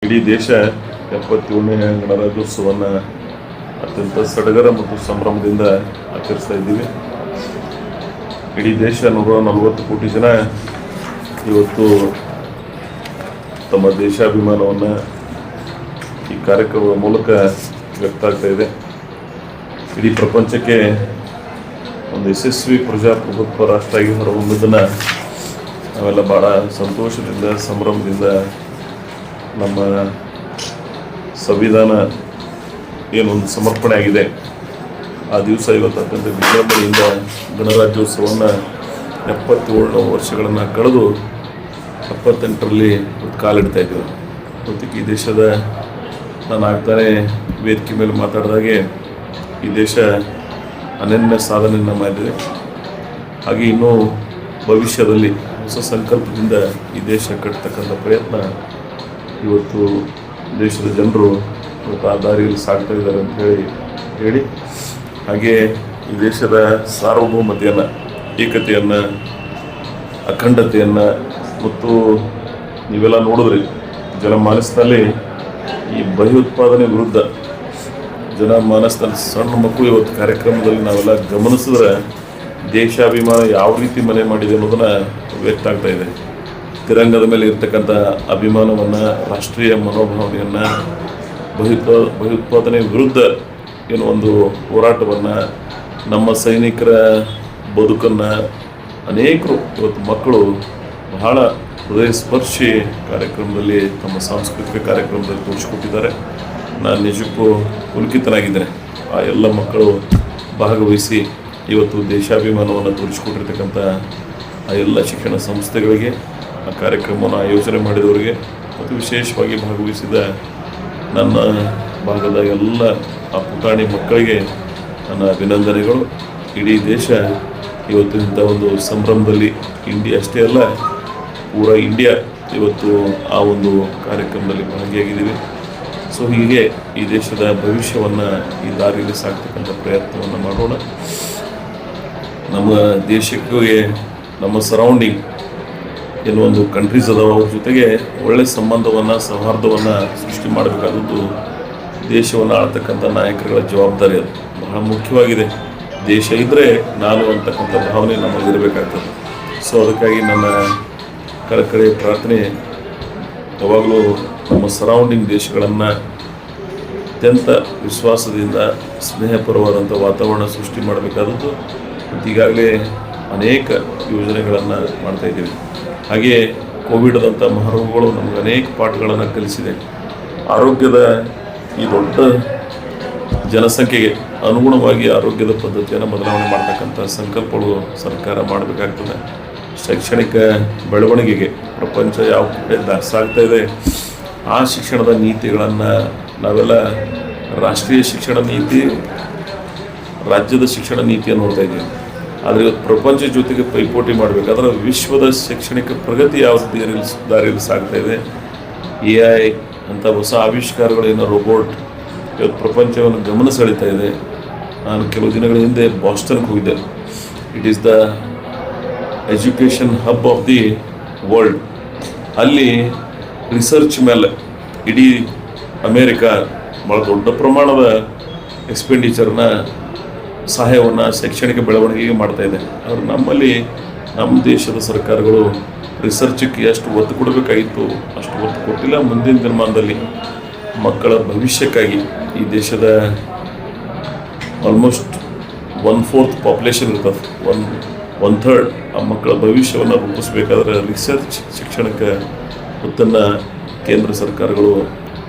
ಇಡೀ ದೇಶ 77ನೇ ಗಣರಾಜ್ಯೋತ್ಸವವನ್ನು ಅತ್ಯಂತ ಸಡಗರ ಮತ್ತು ಸಂಭ್ರಮದಿಂದ ಆಚರಿಸ್ತಾ ಇದ್ದೀವಿ. ಇಡೀ ದೇಶ 140 ಕೋಟಿ ಜನ ಇವತ್ತು ತಮ್ಮ ದೇಶಾಭಿಮಾನವನ್ನು ಈ ಕಾರ್ಯಕ್ರಮದ ಮೂಲಕ ವ್ಯಕ್ತ ಆಗ್ತಾ ಇದೆ. ಇಡೀ ಪ್ರಪಂಚಕ್ಕೆ ಒಂದು ಯಶಸ್ವಿ ಪ್ರಜಾಪ್ರಭುತ್ವ ರಾಷ್ಟ್ರ ಆಗಿ ಹೊರಹೊಮ್ಮಿದ್ದನ್ನು ನಾವೆಲ್ಲ ಭಾಳ ಸಂತೋಷದಿಂದ ಸಂಭ್ರಮದಿಂದ ನಮ್ಮ ಸಂವಿಧಾನ ಏನೊಂದು ಸಮರ್ಪಣೆ ಆಗಿದೆ ಆ ದಿವಸ ಇವತ್ತು ಅತ್ಯಂತ ವಿಜೃಂಭಣೆಯಿಂದ ಗಣರಾಜ್ಯೋತ್ಸವವನ್ನು 77 ವರ್ಷಗಳನ್ನು ಕಳೆದು 78ರಲ್ಲಿ ಕಾಲಿಡ್ತಾ ಇದ್ದೀವಿ. ಮತ್ತು ಈ ದೇಶದ ನಾನು ಆಗ್ತಾನೆ ವೇದಿಕೆ ಮೇಲೆ ಮಾತಾಡಿದಾಗೆ ಈ ದೇಶ ಅನನ್ಯ ಸಾಧನೆಯನ್ನು ಮಾಡಿದೆ. ಹಾಗೆ ಇನ್ನೂ ಭವಿಷ್ಯದಲ್ಲಿ ಹೊಸ ಸಂಕಲ್ಪದಿಂದ ಈ ದೇಶ ಕಟ್ಟತಕ್ಕಂಥ ಪ್ರಯತ್ನ ಇವತ್ತು ದೇಶದ ಜನರು ಇವತ್ತು ಆ ದಾರಿಯಲ್ಲಿ ಸಾಗ್ತಾ ಇದ್ದಾರೆ ಅಂತ ಹೇಳಿ ಹಾಗೆ ಈ ದೇಶದ ಸಾರ್ವಭೌಮತೆಯನ್ನು, ಏಕತೆಯನ್ನು, ಅಖಂಡತೆಯನ್ನು ಮತ್ತು ನೀವೆಲ್ಲ ನೋಡಿದ್ರಿ ಜನಮಾನಸದಲ್ಲಿ ಈ ಭಯೋತ್ಪಾದನೆ ವಿರುದ್ಧ ಜನಮಾನಸದಲ್ಲಿ ಸಣ್ಣ ಮಕ್ಕಳು ಇವತ್ತು ಕಾರ್ಯಕ್ರಮದಲ್ಲಿ ನಾವೆಲ್ಲ ಗಮನಿಸಿದ್ರೆ ದೇಶಾಭಿಮಾನ ಯಾವ ರೀತಿ ಮನೆ ಮಾಡಿದೆ ಅನ್ನೋದನ್ನು ವ್ಯಕ್ತ ಆಗ್ತಾ ಇದೆ. ತಿರಂಗದ ಮೇಲೆ ಇರ್ತಕ್ಕಂಥ ಅಭಿಮಾನವನ್ನು, ರಾಷ್ಟ್ರೀಯ ಮನೋಭಾವನೆಯನ್ನು, ಭಯೋತ್ಪಾದನೆ ವಿರುದ್ಧ ಏನೋ ಒಂದು ಹೋರಾಟವನ್ನು, ನಮ್ಮ ಸೈನಿಕರ ಬದುಕನ್ನು ಅನೇಕರು ಇವತ್ತು ಮಕ್ಕಳು ಬಹಳ ಹೃದಯ ಸ್ಪರ್ಶಿ ಕಾರ್ಯಕ್ರಮದಲ್ಲಿ ತಮ್ಮ ಸಾಂಸ್ಕೃತಿಕ ಕಾರ್ಯಕ್ರಮದಲ್ಲಿ ತೋರಿಸಿಕೊಟ್ಟಿದ್ದಾರೆ. ನಾನು ನಿಜಕ್ಕೂ ಪುಲಕಿತನಾಗಿದ್ದೇನೆ. ಆ ಎಲ್ಲ ಮಕ್ಕಳು ಭಾಗವಹಿಸಿ ಇವತ್ತು ದೇಶಾಭಿಮಾನವನ್ನು ತೋರಿಸಿಕೊಟ್ಟಿರ್ತಕ್ಕಂಥ ಆ ಎಲ್ಲ ಶಿಕ್ಷಣ ಸಂಸ್ಥೆಗಳಿಗೆ, ಆ ಕಾರ್ಯಕ್ರಮವನ್ನು ಆಯೋಜನೆ ಮಾಡಿದವರಿಗೆ ಮತ್ತು ವಿಶೇಷವಾಗಿ ಭಾಗವಹಿಸಿದ ನನ್ನ ಭಾಗದ ಎಲ್ಲ ಆ ಪುಟಾಣಿ ಮಕ್ಕಳಿಗೆ ನನ್ನ ಅಭಿನಂದನೆಗಳು. ಇಡೀ ದೇಶ ಇವತ್ತು ಇಂಥ ಒಂದು ಸಂಭ್ರಮದಲ್ಲಿ ಇಂಡಿಯಾ ಅಷ್ಟೇ ಅಲ್ಲ, ಪೂರಾ ಇಂಡಿಯಾ ಇವತ್ತು ಆ ಒಂದು ಕಾರ್ಯಕ್ರಮದಲ್ಲಿ ಭಾಗಿಯಾಗಿದ್ದೀವಿ. ಸೊ ಹೀಗೆ ಈ ದೇಶದ ಭವಿಷ್ಯವನ್ನು ಈ ದಾರಿಯಲ್ಲಿ ಸಾಗ್ತಕ್ಕಂಥ ಪ್ರಯತ್ನವನ್ನು ಮಾಡೋಣ. ನಮ್ಮ ದೇಶಕ್ಕೆ ನಮ್ಮ ಸರೌಂಡಿಂಗ್ ಏನೋ ಒಂದು ಕಂಟ್ರೀಸ್ ಅದಾವ, ಅವ್ರ ಜೊತೆಗೆ ಒಳ್ಳೆಯ ಸಂಬಂಧವನ್ನು, ಸೌಹಾರ್ದವನ್ನು ಸೃಷ್ಟಿ ಮಾಡಬೇಕಾದದ್ದು ದೇಶವನ್ನು ಆಳ್ತಕ್ಕಂಥ ನಾಯಕರುಗಳ ಜವಾಬ್ದಾರಿ. ಅದು ಬಹಳ ಮುಖ್ಯವಾಗಿದೆ. ದೇಶ ಇದ್ದರೆ ನಾನು ಅಂತಕ್ಕಂಥ ಭಾವನೆ ನಮಗಿರಬೇಕಾಗ್ತದೆ. ಸೊ ಅದಕ್ಕಾಗಿ ನನ್ನ ಕಳಕಳಿಯ ಪ್ರಾರ್ಥನೆ ಯಾವಾಗಲೂ ನಮ್ಮ ಸರೌಂಡಿಂಗ್ ದೇಶಗಳನ್ನು ಅತ್ಯಂತ ವಿಶ್ವಾಸದಿಂದ ಸ್ನೇಹಪರವಾದಂಥ ವಾತಾವರಣ ಸೃಷ್ಟಿ ಮಾಡಬೇಕಾದದ್ದು. ಮತ್ತು ಈಗಾಗಲೇ ಅನೇಕ ಯೋಜನೆಗಳನ್ನು ಮಾಡ್ತಾಯಿದ್ದೀವಿ. ಹಾಗೆಯೇ ಕೋವಿಡ್ದಂಥ ಮಹಾರೋಗಗಳು ನಮಗೆ ಅನೇಕ ಪಾಠಗಳನ್ನು ಕಲಿಸಿದೆ. ಆರೋಗ್ಯದ ಈ ದೊಡ್ಡ ಜನಸಂಖ್ಯೆಗೆ ಅನುಗುಣವಾಗಿ ಆರೋಗ್ಯದ ಪದ್ಧತಿಯನ್ನು ಬದಲಾವಣೆ ಮಾಡ್ತಕ್ಕಂಥ ಸಂಕಲ್ಪಗಳು ಸರ್ಕಾರ ಮಾಡಬೇಕಾಗ್ತದೆ. ಶೈಕ್ಷಣಿಕ ಬೆಳವಣಿಗೆಗೆ ಪ್ರಪಂಚ ಯಾವ ಕಡೆ ಸಾಗ್ತಾ ಇದೆ ಆ ಶಿಕ್ಷಣದ ನೀತಿಗಳನ್ನು ನಾವೆಲ್ಲ ರಾಷ್ಟ್ರೀಯ ಶಿಕ್ಷಣ ನೀತಿ, ರಾಜ್ಯದ ಶಿಕ್ಷಣ ನೀತಿಯನ್ನು ನೋಡ್ತಾ ಇದ್ದೀವಿ. ಆದರೆ ಇವತ್ತು ಪ್ರಪಂಚ ಜೊತೆಗೆ ಪೈಪೋಟಿ ಮಾಡಬೇಕಾದ್ರೆ ವಿಶ್ವದ ಶೈಕ್ಷಣಿಕ ಪ್ರಗತಿ ಯಾವ ದಾರಿಯಲ್ಲಿ ಸಾಗ್ತಾ ಇದೆ. AI ಅಂತ ಹೊಸ ಆವಿಷ್ಕಾರಗಳೇನೋ ರೋಬೋಟ್ ಇವತ್ತು ಪ್ರಪಂಚವನ್ನು ಗಮನ ಸೆಳೀತಾ ಇದೆ. ನಾನು ಕೆಲವು ದಿನಗಳ ಹಿಂದೆ ಬಾಸ್ಟನ್ಗೆ ಹೋಗಿದ್ದೆ. It is the education hub of the world. ಅಲ್ಲಿ ರಿಸರ್ಚ್ ಮೇಲೆ ಇಡೀ ಅಮೇರಿಕಾ ಭಾಳ ದೊಡ್ಡ ಪ್ರಮಾಣದ ಎಕ್ಸ್ಪೆಂಡಿಚರ್ನ ಸಹಾಯವನ್ನು ಶೈಕ್ಷಣಿಕ ಬೆಳವಣಿಗೆಗೆ ಮಾಡ್ತಾಯಿದೆ. ಆದರೆ ನಮ್ಮಲ್ಲಿ ನಮ್ಮ ದೇಶದ ಸರ್ಕಾರಗಳು ರಿಸರ್ಚ್ಗೆ ಎಷ್ಟು ಒತ್ತು ಕೊಡಬೇಕಾಗಿತ್ತು ಅಷ್ಟು ಒತ್ತು ಕೊಟ್ಟಿಲ್ಲ. ಮುಂದಿನ ದಿನಮಾನದಲ್ಲಿ ಮಕ್ಕಳ ಭವಿಷ್ಯಕ್ಕಾಗಿ ಈ ದೇಶದ ಆಲ್ಮೋಸ್ಟ್ 1/4 ಪಾಪ್ಯುಲೇಷನ್ ಇರ್ತದೆ, 1/3 ಆ ಮಕ್ಕಳ ಭವಿಷ್ಯವನ್ನು ರೂಪಿಸಬೇಕಾದ್ರೆ ರಿಸರ್ಚ್ ಶಿಕ್ಷಣಕ್ಕೆ ಒತ್ತನ್ನು ಕೇಂದ್ರ ಸರ್ಕಾರಗಳು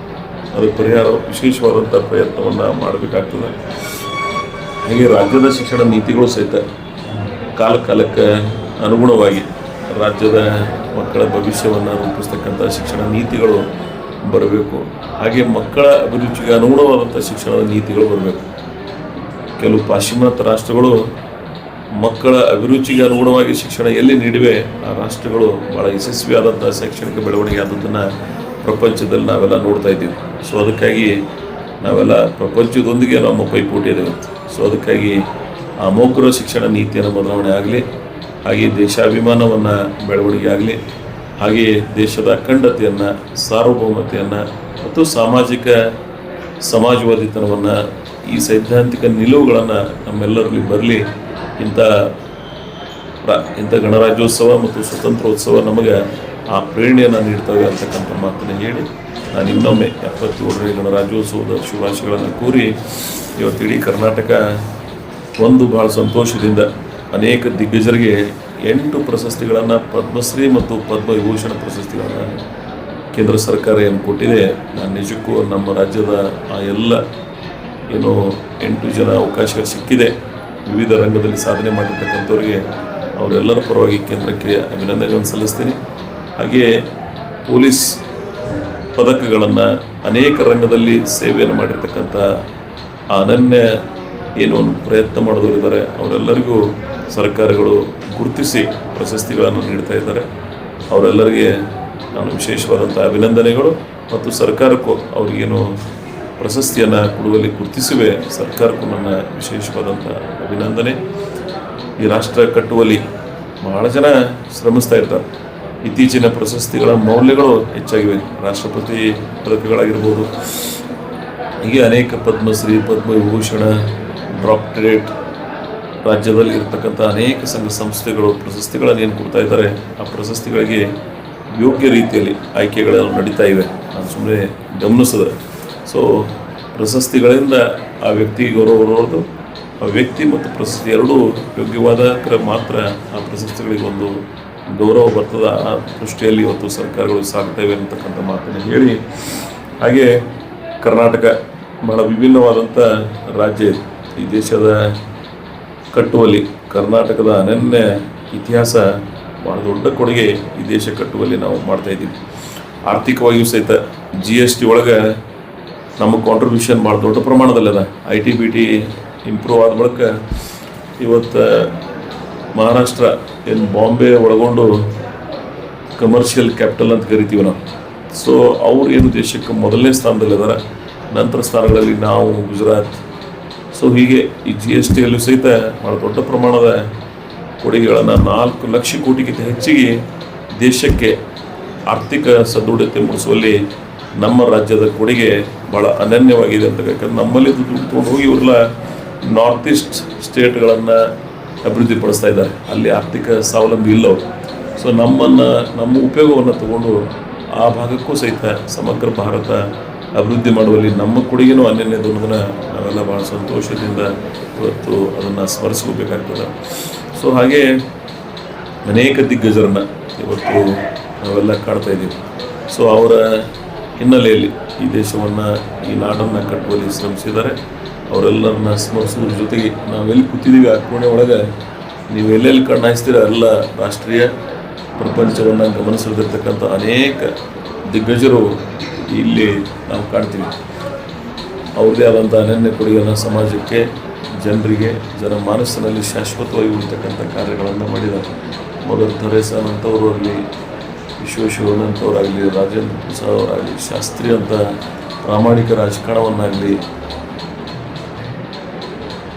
ಅದಕ್ಕೆ ಪರಿಹಾರ ವಿಶೇಷವಾದಂಥ ಪ್ರಯತ್ನವನ್ನು ಮಾಡಬೇಕಾಗ್ತದೆ. ಹಾಗೆ ರಾಜ್ಯದ ಶಿಕ್ಷಣ ನೀತಿಗಳು ಸಹಿತ ಕಾಲಕ್ಕೆ ಅನುಗುಣವಾಗಿ ರಾಜ್ಯದ ಮಕ್ಕಳ ಭವಿಷ್ಯವನ್ನು ರೂಪಿಸ್ತಕ್ಕಂಥ ಶಿಕ್ಷಣ ನೀತಿಗಳು ಬರಬೇಕು. ಹಾಗೆ ಮಕ್ಕಳ ಅಭಿರುಚಿಗೆ ಅನುಗುಣವಾದಂಥ ಶಿಕ್ಷಣದ ನೀತಿಗಳು ಬರಬೇಕು. ಕೆಲವು ಪಾಶ್ಚಿಮಾತ್ಯ ರಾಷ್ಟ್ರಗಳು ಮಕ್ಕಳ ಅಭಿರುಚಿಗೆ ಅನುಗುಣವಾಗಿ ಶಿಕ್ಷಣ ಎಲ್ಲಿ ನೀಡಿವೆ ಆ ರಾಷ್ಟ್ರಗಳು ಭಾಳ ಯಶಸ್ವಿಯಾದಂಥ ಶೈಕ್ಷಣಿಕ ಬೆಳವಣಿಗೆ ಆದದ್ದನ್ನು ಪ್ರಪಂಚದಲ್ಲಿ ನಾವೆಲ್ಲ ನೋಡ್ತಾ ಇದ್ದೀವಿ. ಸೊ ಅದಕ್ಕಾಗಿ ನಾವೆಲ್ಲ ಪ್ರಪಂಚದೊಂದಿಗೆ ನಮ್ಮ ಪೈಪೋಟಿ ಇದ್ದೇವೆ. ಸೊ ಅದಕ್ಕಾಗಿ ಅಮೋಘ ಶಿಕ್ಷಣ ನೀತಿಯನ್ನು ಬದಲಾವಣೆ ಆಗಲಿ, ಹಾಗೆ ದೇಶಾಭಿಮಾನವನ್ನು ಬೆಳವಣಿಗೆ ಆಗಲಿ, ಹಾಗೆಯೇ ದೇಶದ ಅಖಂಡತೆಯನ್ನು, ಸಾರ್ವಭೌಮತೆಯನ್ನು ಮತ್ತು ಸಾಮಾಜಿಕ ಸಮಾಜವಾದಿತನವನ್ನು, ಈ ಸೈದ್ಧಾಂತಿಕ ನಿಲುವುಗಳನ್ನು ನಮ್ಮೆಲ್ಲರಲ್ಲಿ ಬರಲಿ. ಇಂಥ ಗಣರಾಜ್ಯೋತ್ಸವ ಮತ್ತು ಸ್ವತಂತ್ರೋತ್ಸವ ನಮಗೆ ಆ ಪ್ರೇರಣೆಯನ್ನು ನೀಡ್ತವೆ ಅಂತಕ್ಕಂಥ ಮಾತನ್ನು ಹೇಳಿ ನಾನು ಇನ್ನೊಮ್ಮೆ 77ನೇ ಗಣರಾಜ್ಯೋತ್ಸವದ ಶುಭಾಶಯಗಳನ್ನು ಕೋರಿ, ಇವತ್ತು ಇಡೀ ಕರ್ನಾಟಕ ಭಾಳ ಸಂತೋಷದಿಂದ ಅನೇಕ ದಿಗ್ಗಜರಿಗೆ 8 ಪ್ರಶಸ್ತಿಗಳನ್ನು, ಪದ್ಮಶ್ರೀ ಮತ್ತು ಪದ್ಮವಿಭೂಷಣ ಪ್ರಶಸ್ತಿಗಳನ್ನು ಕೇಂದ್ರ ಸರ್ಕಾರ ಏನು ಕೊಟ್ಟಿದೆ. ನಾನು ನಿಜಕ್ಕೂ ನಮ್ಮ ರಾಜ್ಯದ ಆ ಎಲ್ಲ 8 ಜನ ಅವಕಾಶಗಳು ಸಿಕ್ಕಿದೆ ವಿವಿಧ ರಂಗದಲ್ಲಿ ಸಾಧನೆ ಮಾಡಿರ್ತಕ್ಕಂಥವ್ರಿಗೆ ಅವರೆಲ್ಲರ ಪರವಾಗಿ ಕೇಂದ್ರಕ್ಕೆ ಅಭಿನಂದನೆಗಳನ್ನು ಸಲ್ಲಿಸ್ತೀನಿ. ಹಾಗೆಯೇ ಪೊಲೀಸ್ ಪದಕಗಳನ್ನು ಅನೇಕ ರಂಗದಲ್ಲಿ ಸೇವೆಯನ್ನು ಮಾಡಿರ್ತಕ್ಕಂಥ ಅನನ್ಯ ಒಂದು ಪ್ರಯತ್ನ ಮಾಡಿದವರಿದ್ದಾರೆ. ಅವರೆಲ್ಲರಿಗೂ ಸರ್ಕಾರಗಳು ಗುರುತಿಸಿ ಪ್ರಶಸ್ತಿಗಳನ್ನು ನೀಡ್ತಾ ಇದ್ದಾರೆ. ಅವರೆಲ್ಲರಿಗೆ ನಾನು ವಿಶೇಷವಾದಂಥ ಅಭಿನಂದನೆಗಳು ಮತ್ತು ಸರ್ಕಾರಕ್ಕೂ ಅವ್ರಿಗೇನು ಪ್ರಶಸ್ತಿಯನ್ನು ಕೊಡುವಲ್ಲಿ ಗುರುತಿಸುವೆ ಸರ್ಕಾರಕ್ಕೂ ನನ್ನ ವಿಶೇಷವಾದಂಥ ಅಭಿನಂದನೆ. ಈ ರಾಷ್ಟ್ರ ಕಟ್ಟುವಲ್ಲಿ ಬಹಳ ಜನ ಶ್ರಮಿಸ್ತಾ ಇರ್ತಾರೆ. ಇತ್ತೀಚಿನ ಪ್ರಶಸ್ತಿಗಳ ಮೌಲ್ಯಗಳು ಹೆಚ್ಚಾಗಿವೆ. ರಾಷ್ಟ್ರಪತಿ ಪದಕಗಳಾಗಿರ್ಬೋದು, ಹೀಗೆ ಅನೇಕ ಪದ್ಮಶ್ರೀ, ಪದ್ಮವಿಭೂಷಣ, ಡಾಕ್ಟರೇಟ್, ರಾಜ್ಯದಲ್ಲಿ ಇರತಕ್ಕಂಥ ಅನೇಕ ಸಂಘ ಸಂಸ್ಥೆಗಳು ಪ್ರಶಸ್ತಿಗಳನ್ನು ಏನು ಕೊಡ್ತಾ ಇದ್ದಾರೆ, ಆ ಪ್ರಶಸ್ತಿಗಳಿಗೆ ಯೋಗ್ಯ ರೀತಿಯಲ್ಲಿ ಆಯ್ಕೆಗಳೆಲ್ಲ ನಡೀತಾ ಇವೆ. ನಾನು ಸುಮ್ಮನೆ ಗಮನಿಸಿದೆ. ಸೊ ಪ್ರಶಸ್ತಿಗಳಿಂದ ಆ ವ್ಯಕ್ತಿಗೆ ಗೌರವ ಬರೋದು, ಆ ವ್ಯಕ್ತಿ ಮತ್ತು ಪ್ರಶಸ್ತಿ ಎರಡೂ ಯೋಗ್ಯವಾದ ಮಾತ್ರ ಆ ಪ್ರಶಸ್ತಿಗಳಿಗೆ ಒಂದು ಗೌರವ ಬರ್ತದೆ. ಆ ದೃಷ್ಟಿಯಲ್ಲಿ ಇವತ್ತು ಸರ್ಕಾರಗಳು ಸಾಗ್ತಾ ಇವೆ ಅಂತಕ್ಕಂಥ ಮಾತನ್ನು ಹೇಳಿ, ಹಾಗೆ ಕರ್ನಾಟಕ ಬಹಳ ವಿಭಿನ್ನವಾದಂಥ ರಾಜ್ಯ ಇದೆ. ಈ ದೇಶದ ಕಟ್ಟುವಲ್ಲಿ ಕರ್ನಾಟಕದ ಅನನ್ಯ ಇತಿಹಾಸ ಭಾಳ ದೊಡ್ಡ ಕೊಡುಗೆ ಈ ದೇಶ ಕಟ್ಟುವಲ್ಲಿ ನಾವು ಮಾಡ್ತಾಯಿದ್ದೀವಿ. ಆರ್ಥಿಕವಾಗಿಯೂ ಸಹಿತ GST ಒಳಗೆ ನಮ್ಮ ಕಾಂಟ್ರಿಬ್ಯೂಷನ್ ಭಾಳ ದೊಡ್ಡ ಪ್ರಮಾಣದಲ್ಲದ. IT-BT ಇಂಪ್ರೂವ್ ಆದ ಬಳಿಕ ಇವತ್ತು ಮಹಾರಾಷ್ಟ್ರ ಏನು ಬಾಂಬೆ ಒಳಗೊಂಡು ಕಮರ್ಷಿಯಲ್ ಕ್ಯಾಪಿಟಲ್ ಅಂತ ಕರಿತೀವಿ ನಾವು. ಸೊ ಅವ್ರು ಏನು ದೇಶಕ್ಕೆ ಮೊದಲನೇ ಸ್ಥಾನದಲ್ಲಿದ್ದಾರೆ. ನಂತರ ಸ್ಥಾನಗಳಲ್ಲಿ ನಾವು, ಗುಜರಾತ್. ಸೊ ಹೀಗೆ ಈ GSTಯಲ್ಲೂ ಸಹಿತ ಭಾಳ ದೊಡ್ಡ ಪ್ರಮಾಣದ ಕೊಡುಗೆಗಳನ್ನು 4 ಲಕ್ಷ ಕೋಟಿಗಿಂತ ಹೆಚ್ಚಿಗೆ ದೇಶಕ್ಕೆ ಆರ್ಥಿಕ ಸದೃಢತೆ ಮೂಡಿಸುವಲ್ಲಿ ನಮ್ಮ ರಾಜ್ಯದ ಕೊಡುಗೆ ಭಾಳ ಅನನ್ಯವಾಗಿದೆ ಅಂತ. ಯಾಕಂದ್ರೆ ನಮ್ಮಲ್ಲಿ ದುಡ್ಡು ತೊಗೊಂಡು ಹೋಗಿ ಇವರೆಲ್ಲ ನಾರ್ತ್ ಈಸ್ಟ್ ಸ್ಟೇಟ್ಗಳನ್ನು ಅಭಿವೃದ್ಧಿಪಡಿಸ್ತಾ ಇದ್ದಾರೆ. ಅಲ್ಲಿ ಆರ್ಥಿಕ ಸ್ವಾವಲಂಬಿ ಇಲ್ಲವರು. ಸೊ ನಮ್ಮ ಉಪಯೋಗವನ್ನು ತಗೊಂಡು ಆ ಭಾಗಕ್ಕೂ ಸಹಿತ ಸಮಗ್ರ ಭಾರತ ಅಭಿವೃದ್ಧಿ ಮಾಡುವಲ್ಲಿ ನಮ್ಮ ಕೊಡುಗೆನೂ ಅನನ್ಯದು ಅನ್ನೋದನ್ನು ನಾವೆಲ್ಲ ಭಾಳ ಸಂತೋಷದಿಂದ ಇವತ್ತು ಅದನ್ನು ಸ್ಮರಿಸ್ಕೋಬೇಕಾಗ್ತದೆ. ಸೊ ಹಾಗೆ ಅನೇಕ ದಿಗ್ಗಜರನ್ನು ಇವತ್ತು ನಾವೆಲ್ಲ ಕಾಡ್ತಾ ಇದ್ದೀವಿ. ಸೊ ಅವರ ಹಿನ್ನೆಲೆಯಲ್ಲಿ ಈ ದೇಶವನ್ನು, ಈ ನಾಡನ್ನು ಕಟ್ಟುವಲ್ಲಿ ಶ್ರಮಿಸಿದ್ದಾರೆ. ಅವರೆಲ್ಲರನ್ನ ಸ್ಮರಿಸೋದ್ರ ಜೊತೆಗೆ ನಾವೆಲ್ಲಿ ಕೂತಿದ್ದೀವಿ ಆ ಕೋಣೆ ಒಳಗೆ ನೀವು ಎಲ್ಲೆಲ್ಲಿ ಕಣ್ಣಾಯಿಸ್ತೀರ ಎಲ್ಲ ರಾಷ್ಟ್ರೀಯ ಪ್ರಪಂಚವನ್ನು ಗಮನಿಸಿರ್ತಕ್ಕಂಥ ಅನೇಕ ದಿಗ್ಗಜರು ಇಲ್ಲಿ ನಾವು ಕಾಣ್ತೀವಿ. ಅವ್ರದ್ದೇ ಆದಂಥ ಅನನ್ಯ ಕೊಡುಗೆಯನ್ನು ಸಮಾಜಕ್ಕೆ, ಜನರಿಗೆ, ಜನಮಾನಸ್ಸಿನಲ್ಲಿ ಶಾಶ್ವತವಾಗಿ ಉಳಿತಕ್ಕಂಥ ಕಾರ್ಯಗಳನ್ನು ಮಾಡಿದ್ದಾರೆ. ಮದರ್ ತೆರೇಸಾನಂಥವ್ರು ಆಗಲಿ, ವಿಶ್ವೇಶ್ವರಯ್ಯನಂಥವ್ರಾಗಲಿ, ರಾಜೇಂದ್ರ ಪ್ರಸಾದ್ ಅವರಾಗಲಿ, ಶಾಸ್ತ್ರಿ ಅಂತ ಪ್ರಾಮಾಣಿಕ ರಾಜಕಾರಣವನ್ನಾಗಲಿ,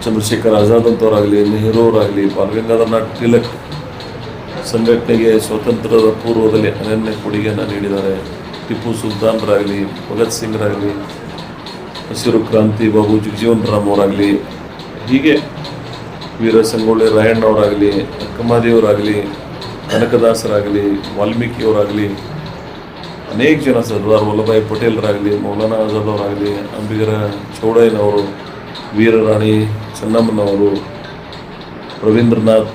ಚಂದ್ರಶೇಖರ್ ಆಜಾದ್ ಅಂತವರಾಗಲಿ, ನೆಹರು ಅವರಾಗಲಿ, ಬಾಲಗಂಗಾಧರನಾಥ್ ತಿಲಕ್ ಸಂಘಟನೆಗೆ ಸ್ವಾತಂತ್ರ್ಯದ ಪೂರ್ವದಲ್ಲಿ ಅನನ್ಯ ಕೊಡುಗೆಯನ್ನು ನೀಡಿದ್ದಾರೆ. ಟಿಪ್ಪು ಸುಲ್ತಾನ್ರಾಗಲಿ, ಭಗತ್ ಸಿಂಗ್ರಾಗಲಿ, ಹಸಿರು ಕ್ರಾಂತಿ ಬಾಬು ಜಗಜೀವನ್ ರಾಮ್ ಅವರಾಗಲಿ, ಹೀಗೆ ವೀರ ಸಂಗೊಳ್ಳಿ ರಾಯಣ್ಣವರಾಗಲಿ, ಅಕ್ಕಮಹಾದೇವರಾಗಲಿ, ಕನಕದಾಸರಾಗಲಿ, ವಾಲ್ಮೀಕಿಯವರಾಗಲಿ, ಅನೇಕ ಜನ, ಸರ್ದಾರ್ ವಲ್ಲಭಾಯ್ ಪಟೇಲ್ರಾಗಲಿ, ಮೌಲಾನಾ ಆಜಾದ್ ಅವರಾಗಲಿ, ಅಂಬಿಗರ ಚೌಡಯ್ಯನವರು, ವೀರರಾಣಿ ಚೆನ್ನಮ್ಮನವರು, ರವೀಂದ್ರನಾಥ್